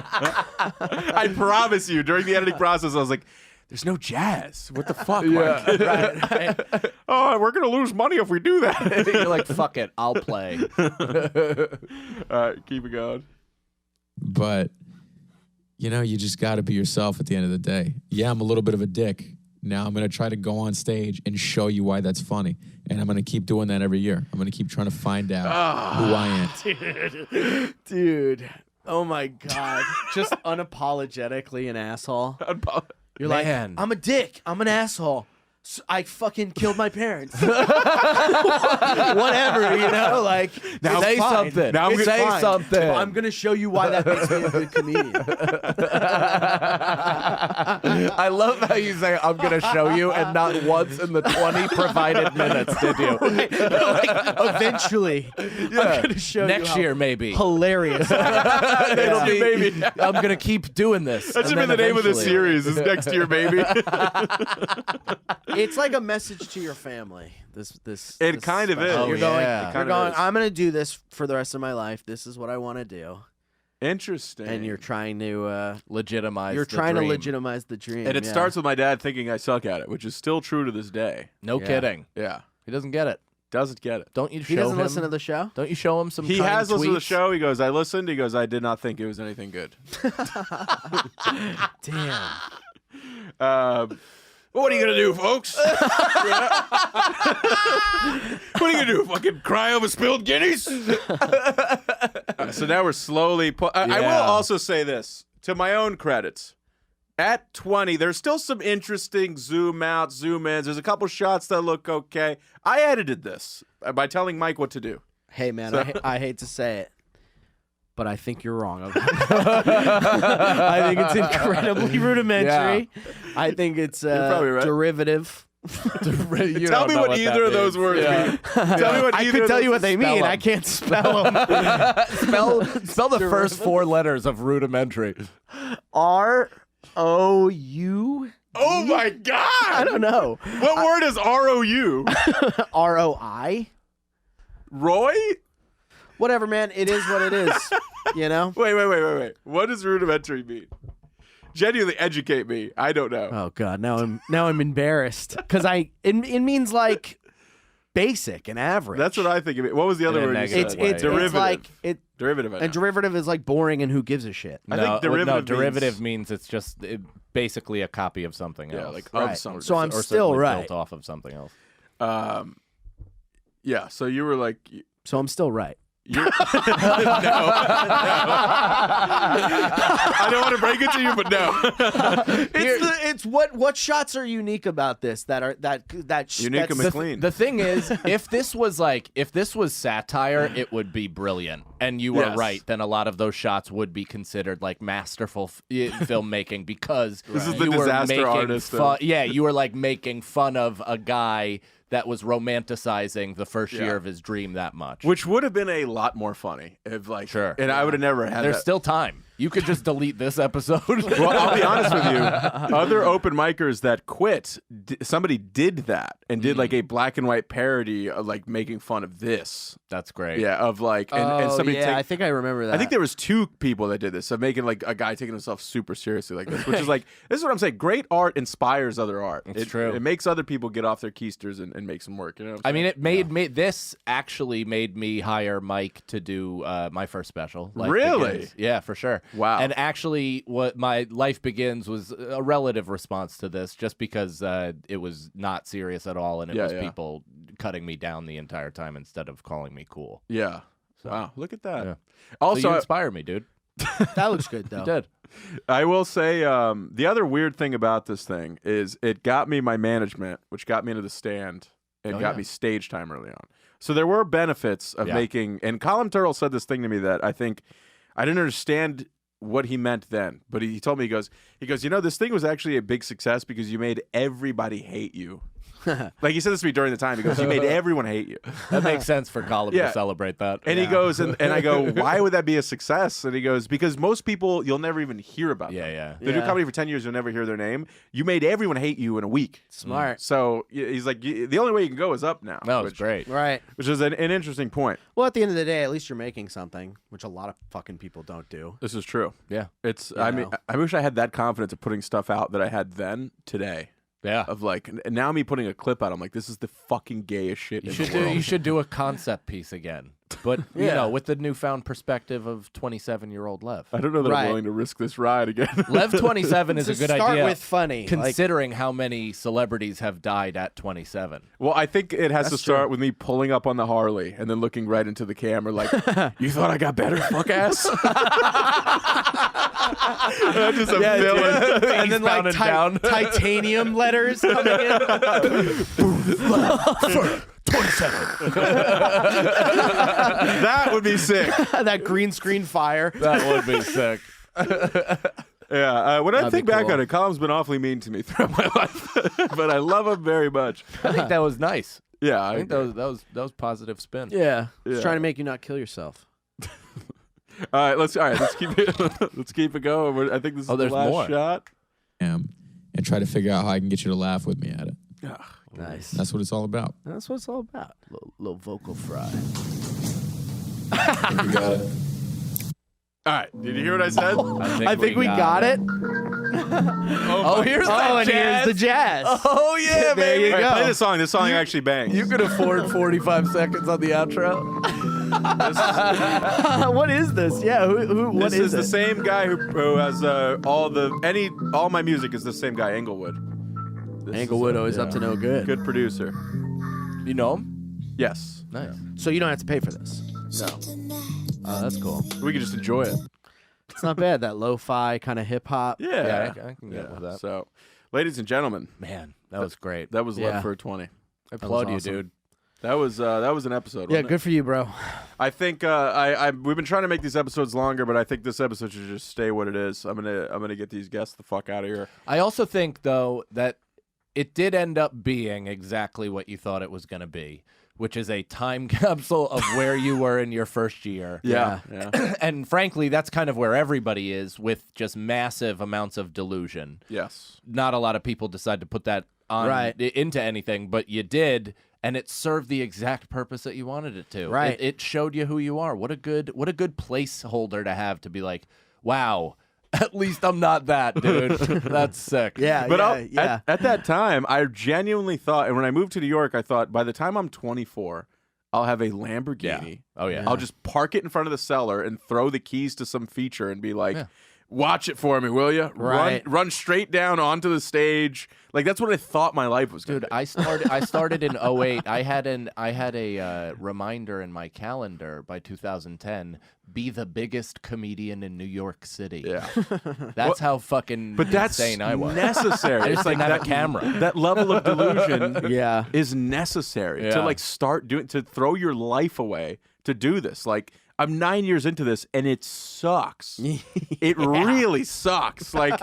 C: I promise you, during the editing process, I was like, "There's no jazz. What the fuck?
D: Yeah.
C: Mike?"
H: Right.
C: Oh, we're gonna lose money if we do that.
D: You're like, fuck it, I'll play.
C: All right, keep it going.
A: But, you know, you just got to be yourself at the end of the day. Yeah, I'm a little bit of a dick. Now I'm going to try to go on stage and show you why that's funny. And I'm going to keep doing that every year. I'm going to keep trying to find out who I am.
H: Dude. Oh my God. Just unapologetically an asshole. You're
D: Man.
H: like, I'm a dick. I'm an asshole. I fucking killed my parents. Whatever, like
D: Now
H: it's
D: say
H: fine.
D: something.
C: Now I'm
H: It's
C: gonna-
D: say
H: fine.
D: something.
H: I'm gonna show you why that makes me a good comedian.
D: I love how you say, I'm going to show you, and not once in the 20 provided minutes did you.
H: Like, eventually, I'm gonna show
D: Next
H: you how
D: year, maybe.
H: hilarious.
D: It'll be,
C: Maybe.
D: I'm going to keep doing this.
C: That should
D: and
C: be the
D: then
C: name of the
D: eventually-
C: series. Is next year, baby.
H: It's like a message to your family. This
C: It kind of is.
H: special.
C: Oh,
H: You're
C: yeah.
H: going.
C: It
H: You're
C: kind of
H: going.
C: is.
H: I'm gonna do this for the rest of my life. This is what I want to do.
C: Interesting.
H: And you're trying to
D: Legitimize
H: You're
D: the
H: trying
D: dream.
H: to legitimize the dream.
C: And it
H: yeah.
C: starts with my dad thinking I suck at it, which is still true to this day.
D: No
H: Yeah.
D: kidding.
C: Yeah.
D: He doesn't get it.
C: Doesn't get it.
D: Don't you show
H: He doesn't
D: him?
H: listen to the show.
D: Don't you show him some
C: He
D: kind
C: has listened to the
D: tweets?
C: show. He goes, I listened. He goes, I did not think it was anything good.
H: Damn.
C: What are you going to do, folks? What are you going to do? Fucking cry over spilled guineas? So now we're slowly... I will
D: Yeah.
C: also say this, to my own credits. At 20, there's still some interesting zoom out, zoom ins. There's a couple shots that look okay. I edited this by telling Mike what to do.
H: Hey man, I hate to say it, but I think you're wrong. Okay? I think it's incredibly rudimentary. I think it's
C: probably right.
H: derivative.
D: You
C: Tell
D: don't
C: me
D: know
C: what either
D: that
C: of those
D: means.
C: words
D: Yeah.
C: mean. Tell me what
H: I
C: either
H: could
C: of
H: tell
C: those
H: you what they
D: spell
H: mean.
D: them.
H: I can't spell them.
D: Spell the first 4 letters of rudimentary.
H: R-O-U.
C: Oh my God!
H: I don't know.
C: What word is R-O-U?
H: R-O-I.
C: Roy?
H: Whatever, man. It is what it is. You know.
C: Wait. What does rudimentary mean? Genuinely educate me. I don't know.
H: Oh God. Now I'm embarrassed because it means like basic and average.
C: That's what I think of it. What was the other
D: In a
C: word you
D: negative
C: said?
D: way.
H: It's
C: derivative.
H: like it.
C: Derivative. I know.
H: A derivative is like boring and who gives a shit.
C: I think derivative
D: means it's just basically a copy of something
C: Yeah,
D: else.
C: like
H: Right.
C: of something.
H: So I'm
D: or
H: still
D: certainly
H: right.
D: built off of something else.
C: Yeah. So you were like,
H: So I'm still right.
C: you're... no. I don't want to break it to you, but no.
H: It's what shots are unique about this that are that
C: Unique and
H: that's-
C: McLean.
D: The thing is, if this was satire, it would be brilliant. And you were
C: Yes.
D: right. Then a lot of those shots would be considered like masterful filmmaking because
C: This is the
D: you were
C: disaster
D: making
C: artist
D: fun.
C: of-
D: Yeah, you were like making fun of a guy that was romanticizing the first
C: Yeah.
D: year of his dream that much.
C: Which would have been a lot more funny if, like,
D: Sure.
C: And I would have never had
D: There's
C: that.
D: still time. You could just delete this episode.
C: Well, I'll be honest with you. Other open micers that quit, somebody did that and did like a black and white parody of like making fun of this.
D: That's great.
C: Yeah, of like and somebody
H: yeah,
C: take,
H: I think I remember that.
C: I think there was 2 people that did this of making like a guy taking himself super seriously like this, which is like this is what I'm saying. Great art inspires other art.
D: It's true.
C: It makes other people get off their keisters and make some work. You know. What I'm
D: I mean,
C: saying?
D: it made this actually made me hire Mike to do my first special. Life
C: Really?
D: Begins. Yeah, for sure.
C: Wow.
D: And actually, what my Life Begins was a relative response to this, just because it was not serious at all, and it was people cutting me down the entire time instead of calling me cool.
C: Yeah. Wow. Look at that.
D: Yeah.
C: Also,
D: So you inspire me, dude.
H: that looks good though.
D: You did.
C: I will say the other weird thing about this thing is it got me my management, which got me into the stand and got me stage time early on. So there were benefits of making. And Colin Turrell said this thing to me that I think I didn't understand what he meant then, but he told me, he goes, you know, this thing was actually a big success because you made everybody hate you. Like he said this to me during the time. He goes, you made everyone hate you.
D: That makes sense for Colin to celebrate that.
C: And he goes, and I go, why would that be a success? And he goes, because most people, you'll never even hear about them.
D: Yeah.
C: They do comedy for 10 years, you'll never hear their name. You made everyone hate you in a week.
H: Smart.
C: So he's like, the only way you can go is up now.
D: That was great.
H: Right.
C: Which is an interesting point.
H: Well, at the end of the day, at least you're making something, which a lot of fucking people don't do.
C: This is true.
D: Yeah.
C: It's,
H: You
C: I mean,
H: know.
C: I wish I had that confidence of putting stuff out that I had then today.
D: Yeah.
C: Of like, and now me putting a clip out, I'm like, this is the fucking gayest shit in the world.
D: You should do a concept piece again, but you know, with the newfound perspective of 27-year-old Lev.
C: I don't know that
H: Right.
C: I'm willing to risk this ride again.
D: Lev 27 is a
H: To
D: good
H: start
D: idea.
H: with funny,
D: considering how many celebrities have died at 27.
C: Well, I think it has to
H: That's
C: start
H: true.
C: with me pulling up on the Harley and then looking right into the camera like, you thought I got better, fuck ass? Just a villain.
H: And then like
D: down.
H: titanium letters coming in. 27.
C: That would be sick.
H: That green screen fire.
D: That would be sick.
C: Yeah, when I
H: That'd
C: think
H: be
C: back
H: cool.
C: on it, Colin's been awfully mean to me throughout my life, but I love him very much.
D: I think that was nice.
C: Yeah,
D: I think that was positive spin.
H: Yeah.
C: Yeah.
H: Just trying to make you not kill yourself.
C: All right, let's keep it. Let's keep it going. I think this is the
D: there's
C: last
D: more.
C: shot.
A: And try to figure out how I can get you to laugh with me at it.
H: Nice.
A: That's what it's all about.
H: That's what it's all about. Little vocal fry.
A: You got it.
C: All right, did you hear what I said?
H: I think we got it.
D: Oh, here's the
H: and
D: jazz.
H: here's the jazz.
D: Oh yeah,
H: There
D: baby.
H: you
C: All right,
H: go.
C: play this song. This song actually bangs.
D: You could afford 45 seconds on the outro.
H: What is this? Yeah, what
C: This is
H: it?
C: the same guy who has all my music is the same guy, Englewood. This
H: Englewood
C: is
H: always up to no good.
C: good producer.
D: You know him?
C: Yes,
D: Nice.
H: So you don't have to pay for this.
C: no,
H: Oh, that's cool.
C: we can just enjoy it.
H: It's not bad. That lo-fi kind of hip hop.
C: Yeah,
D: I can get with that.
C: So, ladies and gentlemen,
D: Man, that was great.
C: that was
H: Yeah.
C: Lev Fer 20.
D: I applaud you,
H: awesome.
D: dude.
C: That was an episode.
H: Yeah,
C: wasn't
H: good for you, bro.
C: it? I think we've been trying to make these episodes longer, but I think this episode should just stay what it is. I'm gonna get these guests the fuck out of here.
D: I also think, though, that it did end up being exactly what you thought it was going to be, which is a time capsule of where you were in your first year.
C: Yeah.
D: And frankly, that's kind of where everybody is, with just massive amounts of delusion.
C: Yes.
D: Not a lot of people decide to put that on
H: Right.
D: into anything, but you did, and it served the exact purpose that you wanted it to.
H: Right.
D: It showed you who you are. What a good placeholder to have, to be like, wow, at least I'm not that, dude. That's sick.
H: Yeah,
C: But
H: yeah.
C: at that time, I genuinely thought, and when I moved to New York, I thought by the time I'm 24, I'll have a Lamborghini.
D: Oh, yeah.
C: I'll just park it in front of the cellar and throw the keys to some feature and be like,
D: Yeah.
C: watch it for me, will you?
H: Right.
C: Run straight down onto the stage. Like, that's what I thought my life was going to
D: Dude, I started in 08. I had a reminder in my calendar by 2010. Be the biggest comedian in New York City.
C: Yeah.
D: That's how fucking
C: But that's
D: insane I was.
C: necessary.
D: I just
C: It's like
D: didn't have
C: that
D: a camera.
C: That level of delusion
H: Yeah.
C: is necessary to
D: Yeah.
C: like start doing, to throw your life away to do this. Like, I'm 9 years into this and it sucks. It really sucks. Like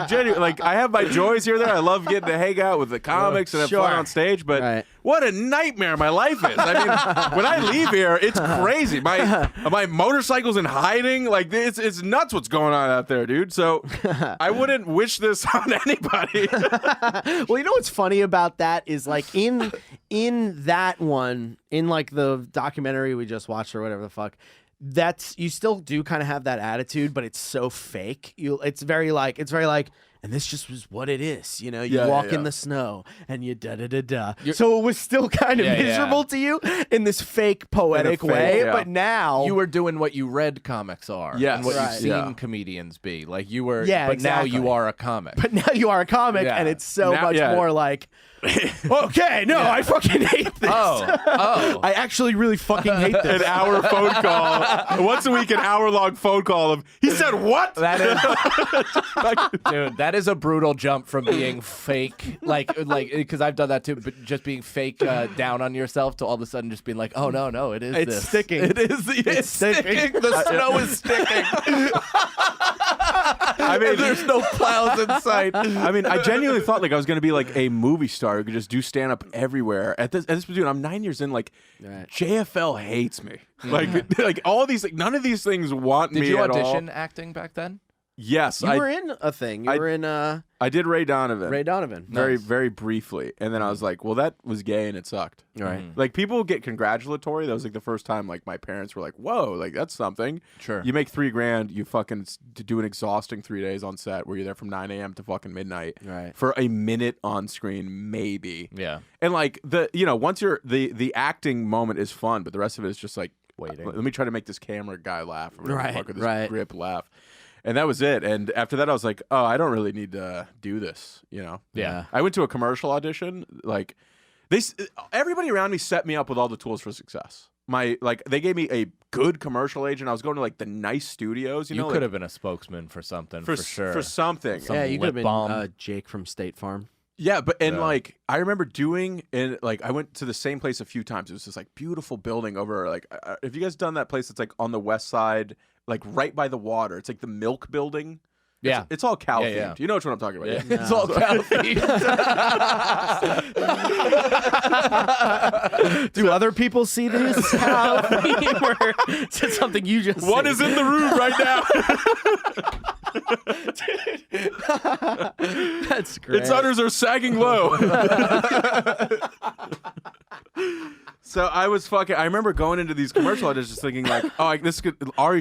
C: genuinely, like I have my joys here and there. I love getting to hang out with the comics and have fun
H: Sure.
C: on stage, but
H: Right.
C: what a nightmare my life is. I mean, when I leave here, it's crazy. My motorcycle's in hiding. Like it's nuts what's going on out there, dude. So I wouldn't wish this on anybody.
H: Well, you know what's funny about that is like in that one, in like the documentary we just watched or whatever the fuck, that's you still do kind of have that attitude, but it's so fake. It's very like and this just was what it is, you know. You
C: Yeah,
H: walk
C: yeah.
H: in the snow and you da da da da. So it was still kind of
D: Yeah, yeah.
H: miserable to you in this fake poetic
C: fake,
H: way,
C: yeah.
H: but now
D: You were doing what you read comics are,
C: Yes.
D: and what
H: Right.
D: you've seen
C: Yeah.
D: comedians be. Like you were,
H: Yeah,
D: but now
H: exactly.
D: you are a comic.
H: But now you are a comic,
D: Yeah.
H: and it's so
C: Now-
H: much
C: yeah.
H: more like, okay, no, I fucking hate this.
D: Oh.
H: I actually really fucking hate this.
C: An hour phone call. Once a week, an hour-long phone call of, he said what?
D: That is, dude. That is a brutal jump from being fake, like because I've done that too. But just being fake down on yourself to all of a sudden just being like, oh no, it is.
H: It's
D: this.
H: sticking.
D: It is. It's sticking. The snow is sticking.
C: I mean,
D: There's no plows in sight.
C: I mean, I genuinely thought like I was gonna be like a movie star who could just do stand up everywhere. At this dude, I'm 9 years in. Like,
H: Right.
C: JFL hates me. Like all these, none of these things want
D: Did
C: me
D: you
C: at all.
D: audition acting back then?
C: Yes,
H: You were in a thing. You were in
C: I did Ray Donovan.
H: Ray Donovan.
C: Very briefly, and then I was like, well, that was gay and it sucked.
H: Right.
C: Like people get congratulatory. That was like the first time like my parents were like, whoa, like that's something.
D: Sure.
C: You make $3,000, you fucking do an exhausting 3 days on set where you're there from 9 a.m. to fucking midnight.
H: Right.
C: For a minute on screen, maybe.
D: Yeah.
C: And like once you're the acting moment is fun, but the rest of it is just like
D: Waiting.
C: Let me try to make this camera guy laugh, or whatever the
H: Right,
C: fuck, or this
H: right.
C: grip laugh. And that was it. And after that, I was like, oh, I don't really need to do this, you know?
D: Yeah.
C: I went to a commercial audition. Like, everybody around me set me up with all the tools for success. they gave me a good commercial agent. I was going to like the nice studios. You know,
D: could have been a spokesman for something for sure.
C: For something.
H: Yeah, you could have
D: balm.
H: been Jake from State Farm.
C: Yeah, but like I remember doing and like I went to the same place a few times. It was this like beautiful building over like have you guys done that place that's like on the west side, like right by the water? It's like the Milk Building.
D: Yeah,
C: it's all cow themed.
D: yeah.
C: You know what I'm talking about?
D: Yeah.
C: Yeah.
D: It's all cow themed.
H: Do other people see this? How? Or is it something you just
C: One
H: see?
C: is in the room right now.
H: That's great.
C: Its udders are sagging low. So I was I remember going into these commercials, I was just thinking like, Ari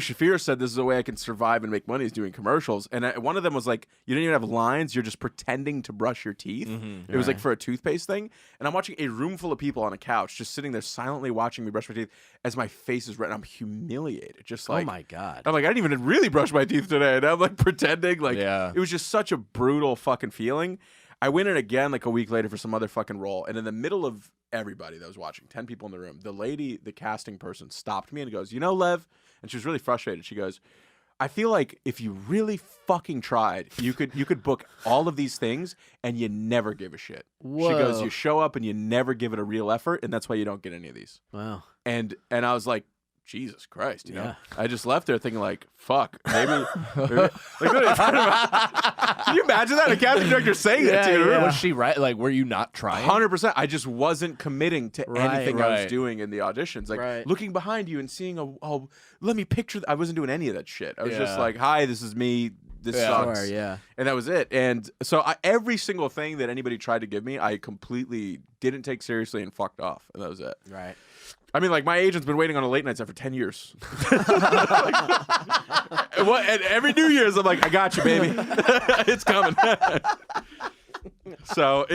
C: Shaffir said this is a way I can survive and make money is doing commercials. And one of them was like, you didn't even have lines, you're just pretending to brush your teeth.
D: Mm-hmm.
C: It was like for a toothpaste thing. And I'm watching a room full of people on a couch, just sitting there silently watching me brush my teeth as my face is red. I'm humiliated. Just like,
H: oh my God.
C: I'm like, I didn't even really brush my teeth today. And I'm like pretending like, it was just such a brutal fucking feeling. I went in again like a week later for some other fucking role. And in the middle of everybody that was watching, 10 people in the room, the casting person stopped me and goes, you know, Lev? And she was really frustrated. She goes, I feel like if you really fucking tried, you could book all of these things and you never give a shit.
H: Whoa.
C: She goes, you show up and you never give it a real effort, and that's why you don't get any of these.
H: Wow.
C: And I was like, Jesus Christ, you know? I just left there thinking like, fuck, maybe like, can you imagine that? A casting director saying that to you?
D: Was she right? Like, were you not trying?
C: 100%. I just wasn't committing to anything I was doing in the auditions. Like looking behind you and seeing let me picture. I wasn't doing any of that shit. I was just like, hi, this is me. This sucks.
H: Sure,
C: And that was it. And so every single thing that anybody tried to give me, I completely didn't take seriously and fucked off. And that was it.
H: Right.
C: I mean, like, my agent's been waiting on a late night set for 10 years. And every New Year's, I'm like, I got you, baby. It's coming. So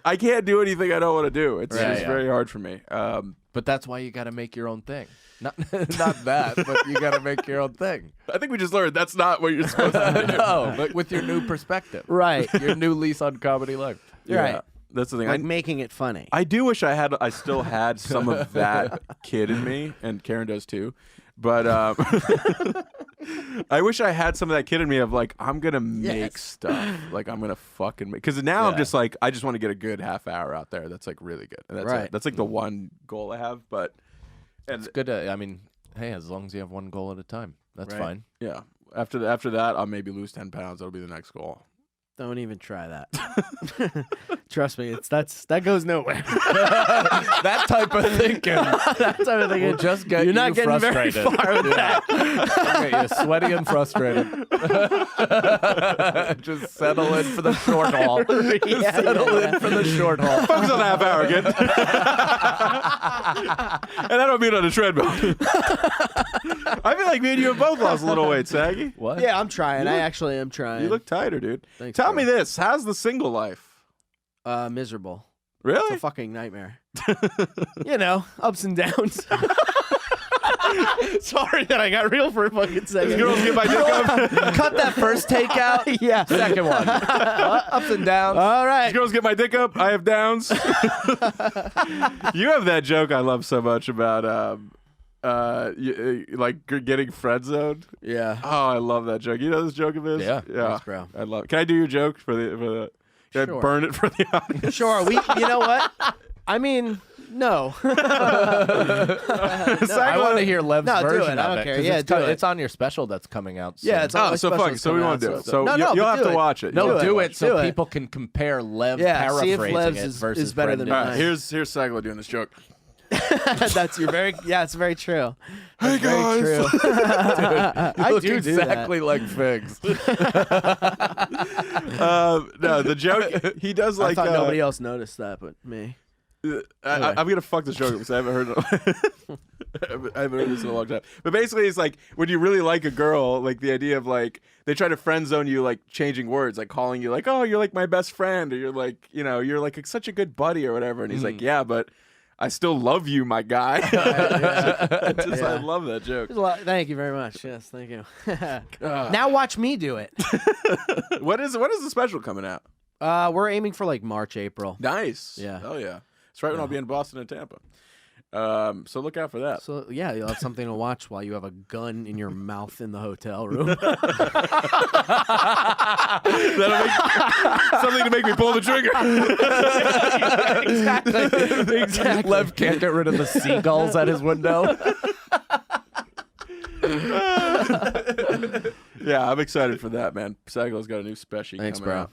C: I can't do anything I don't want to do. It's just very hard for me.
D: But that's why you got to make your own thing. Not that, but you got to make your own thing.
C: I think we just learned that's not what you're supposed to do.
D: No, but with your new perspective.
H: Right.
D: Your new lease on comedy life.
H: Right.
C: That's the thing.
H: Like making it funny.
C: I do wish I still had some of that kid in me, and Kerryn does too. But I wish I had some of that kid in me of like, I'm gonna make stuff. Like I'm gonna fucking make. Because now I'm just like, I just want to get a good half hour out there. That's like really good. And that's it. That's like the one goal I have. But
D: it's good. I mean, hey, as long as you have one goal at a time, that's fine.
C: Yeah. After that, I'll maybe lose 10 pounds. That'll be the next goal.
H: Don't even try that. Trust me, that goes nowhere.
D: That type of thinking.
H: That type of thinking
D: will just get
H: You're not getting
D: frustrated.
H: very far with that.
D: Okay, you're sweaty and frustrated. Just settle in for the short haul. Settle in for the short haul.
C: Focus on the half hour again. And I don't mean on a treadmill. I feel like me and you have both lost a little weight, Saggy.
D: What?
H: Yeah, I'm trying. I actually am trying.
C: You look tighter, dude.
H: Thanks,
C: Tell
H: bro.
C: me this. How's the single life?
H: Miserable.
C: Really?
H: It's a fucking nightmare. You know, ups and downs. Sorry that I got real for a fucking second.
C: Girls get my dick up.
D: Cut that first take out.
H: Yeah.
D: Second one. Ups and downs.
H: All right.
C: Girls get my dick up. I have downs. You have that joke I love so much about like getting friend zoned.
H: Yeah.
C: Oh, I love that joke. You know this joke of his?
D: Yeah.
H: Thanks, bro.
C: I love it. Can I do your joke for the can
H: Sure.
C: I burn it for the audience?
H: Sure. You know what? I mean, no.
D: I want to hear Lev's
H: No, do
D: version
H: it. I
D: of
H: don't
D: it.
H: care.
D: 'cause
H: Yeah, do it.
D: It's on your special that's coming out soon.
H: Yeah, it's on my
C: so
H: special
C: fuck. So we
H: coming
C: won't
H: out,
C: do it.
H: so-
C: So
H: No,
C: you'll
H: but
C: have
H: do
C: to
H: it.
C: watch it.
D: No, do it so
H: Do it.
D: people can compare Lev
H: Yeah, see if
D: paraphrasing
H: Lev's
D: it
H: is
D: versus
H: better than
D: Brendan.
C: All right, here's Sagalow doing this joke.
H: That's your very. Yeah, it's very true.
C: Hey
H: That's very
C: guys.
H: true.
D: You look
H: do
D: exactly like Figs.
C: No, the joke he does
H: I
C: like.
H: thought nobody else noticed that, but me.
C: I'm gonna fuck this joke because I haven't heard it. I haven't heard this in a long time. But basically, it's like when you really like a girl, like the idea of like they try to friend zone you, like changing words, like calling you like, oh, you're like my best friend, or you're like, you know, you're like such a good buddy or whatever. And he's like, yeah, but I still love you, my guy. I love that joke.
H: Thank you very much. Yes, thank you. Now watch me do it.
C: When is the special coming out?
H: We're aiming for like March, April.
C: Nice.
H: Yeah.
C: Oh yeah. It's right when I'll be in Boston and Tampa. So look out for that.
H: So yeah, you'll have something to watch while you have a gun in your mouth in the hotel room.
C: That'll make something to make me pull the trigger.
H: Exactly.
D: Lev can't get rid of the seagulls at his window.
C: Yeah, I'm excited for that, man. Sagalow's got a new special
H: Thanks,
C: coming
H: bro.
C: out.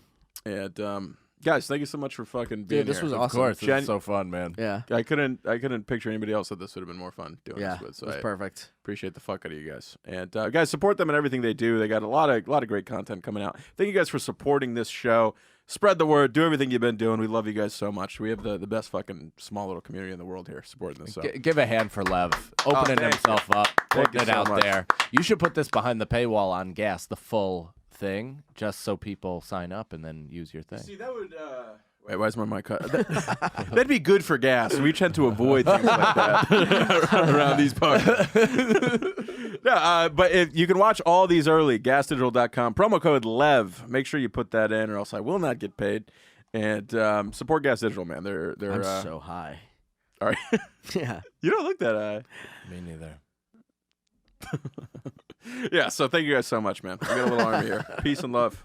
C: And guys, thank you so much for fucking being
H: Dude, this
C: here.
H: was
D: Of
H: awesome.
D: course,
C: Jen-
D: it's so fun, man.
H: Yeah.
C: I couldn't picture anybody else that this would have been more fun doing
H: Yeah.
C: this with. So
H: It was
C: I
H: perfect.
C: appreciate the fuck out of you guys. And guys, support them in everything they do. They got a lot of great content coming out. Thank you guys for supporting this show. Spread the word. Do everything you've been doing. We love you guys so much. We have the best fucking small little community in the world here supporting this. So.
D: Give a hand for Lev, opening
C: thank
D: himself up,
C: Thank
D: putting
C: you
D: it
C: so
D: out
C: much.
D: there. You should put this behind the paywall on Gas, the full thing, just so people sign up and then use your thing.
C: See, that would. Wait, why is my mic cut? That'd be good for Gas. We tend to avoid things like that around these parts. But if you can watch all these early, gasdigital.com, promo code LEV. Make sure you put that in, or else I will not get paid. And support Gas Digital, man. They're
H: I'm so high.
C: all right.
H: Yeah.
C: You don't look that high.
D: Me neither.
C: Yeah. So thank you guys so much, man. We got a little army here. Peace and love.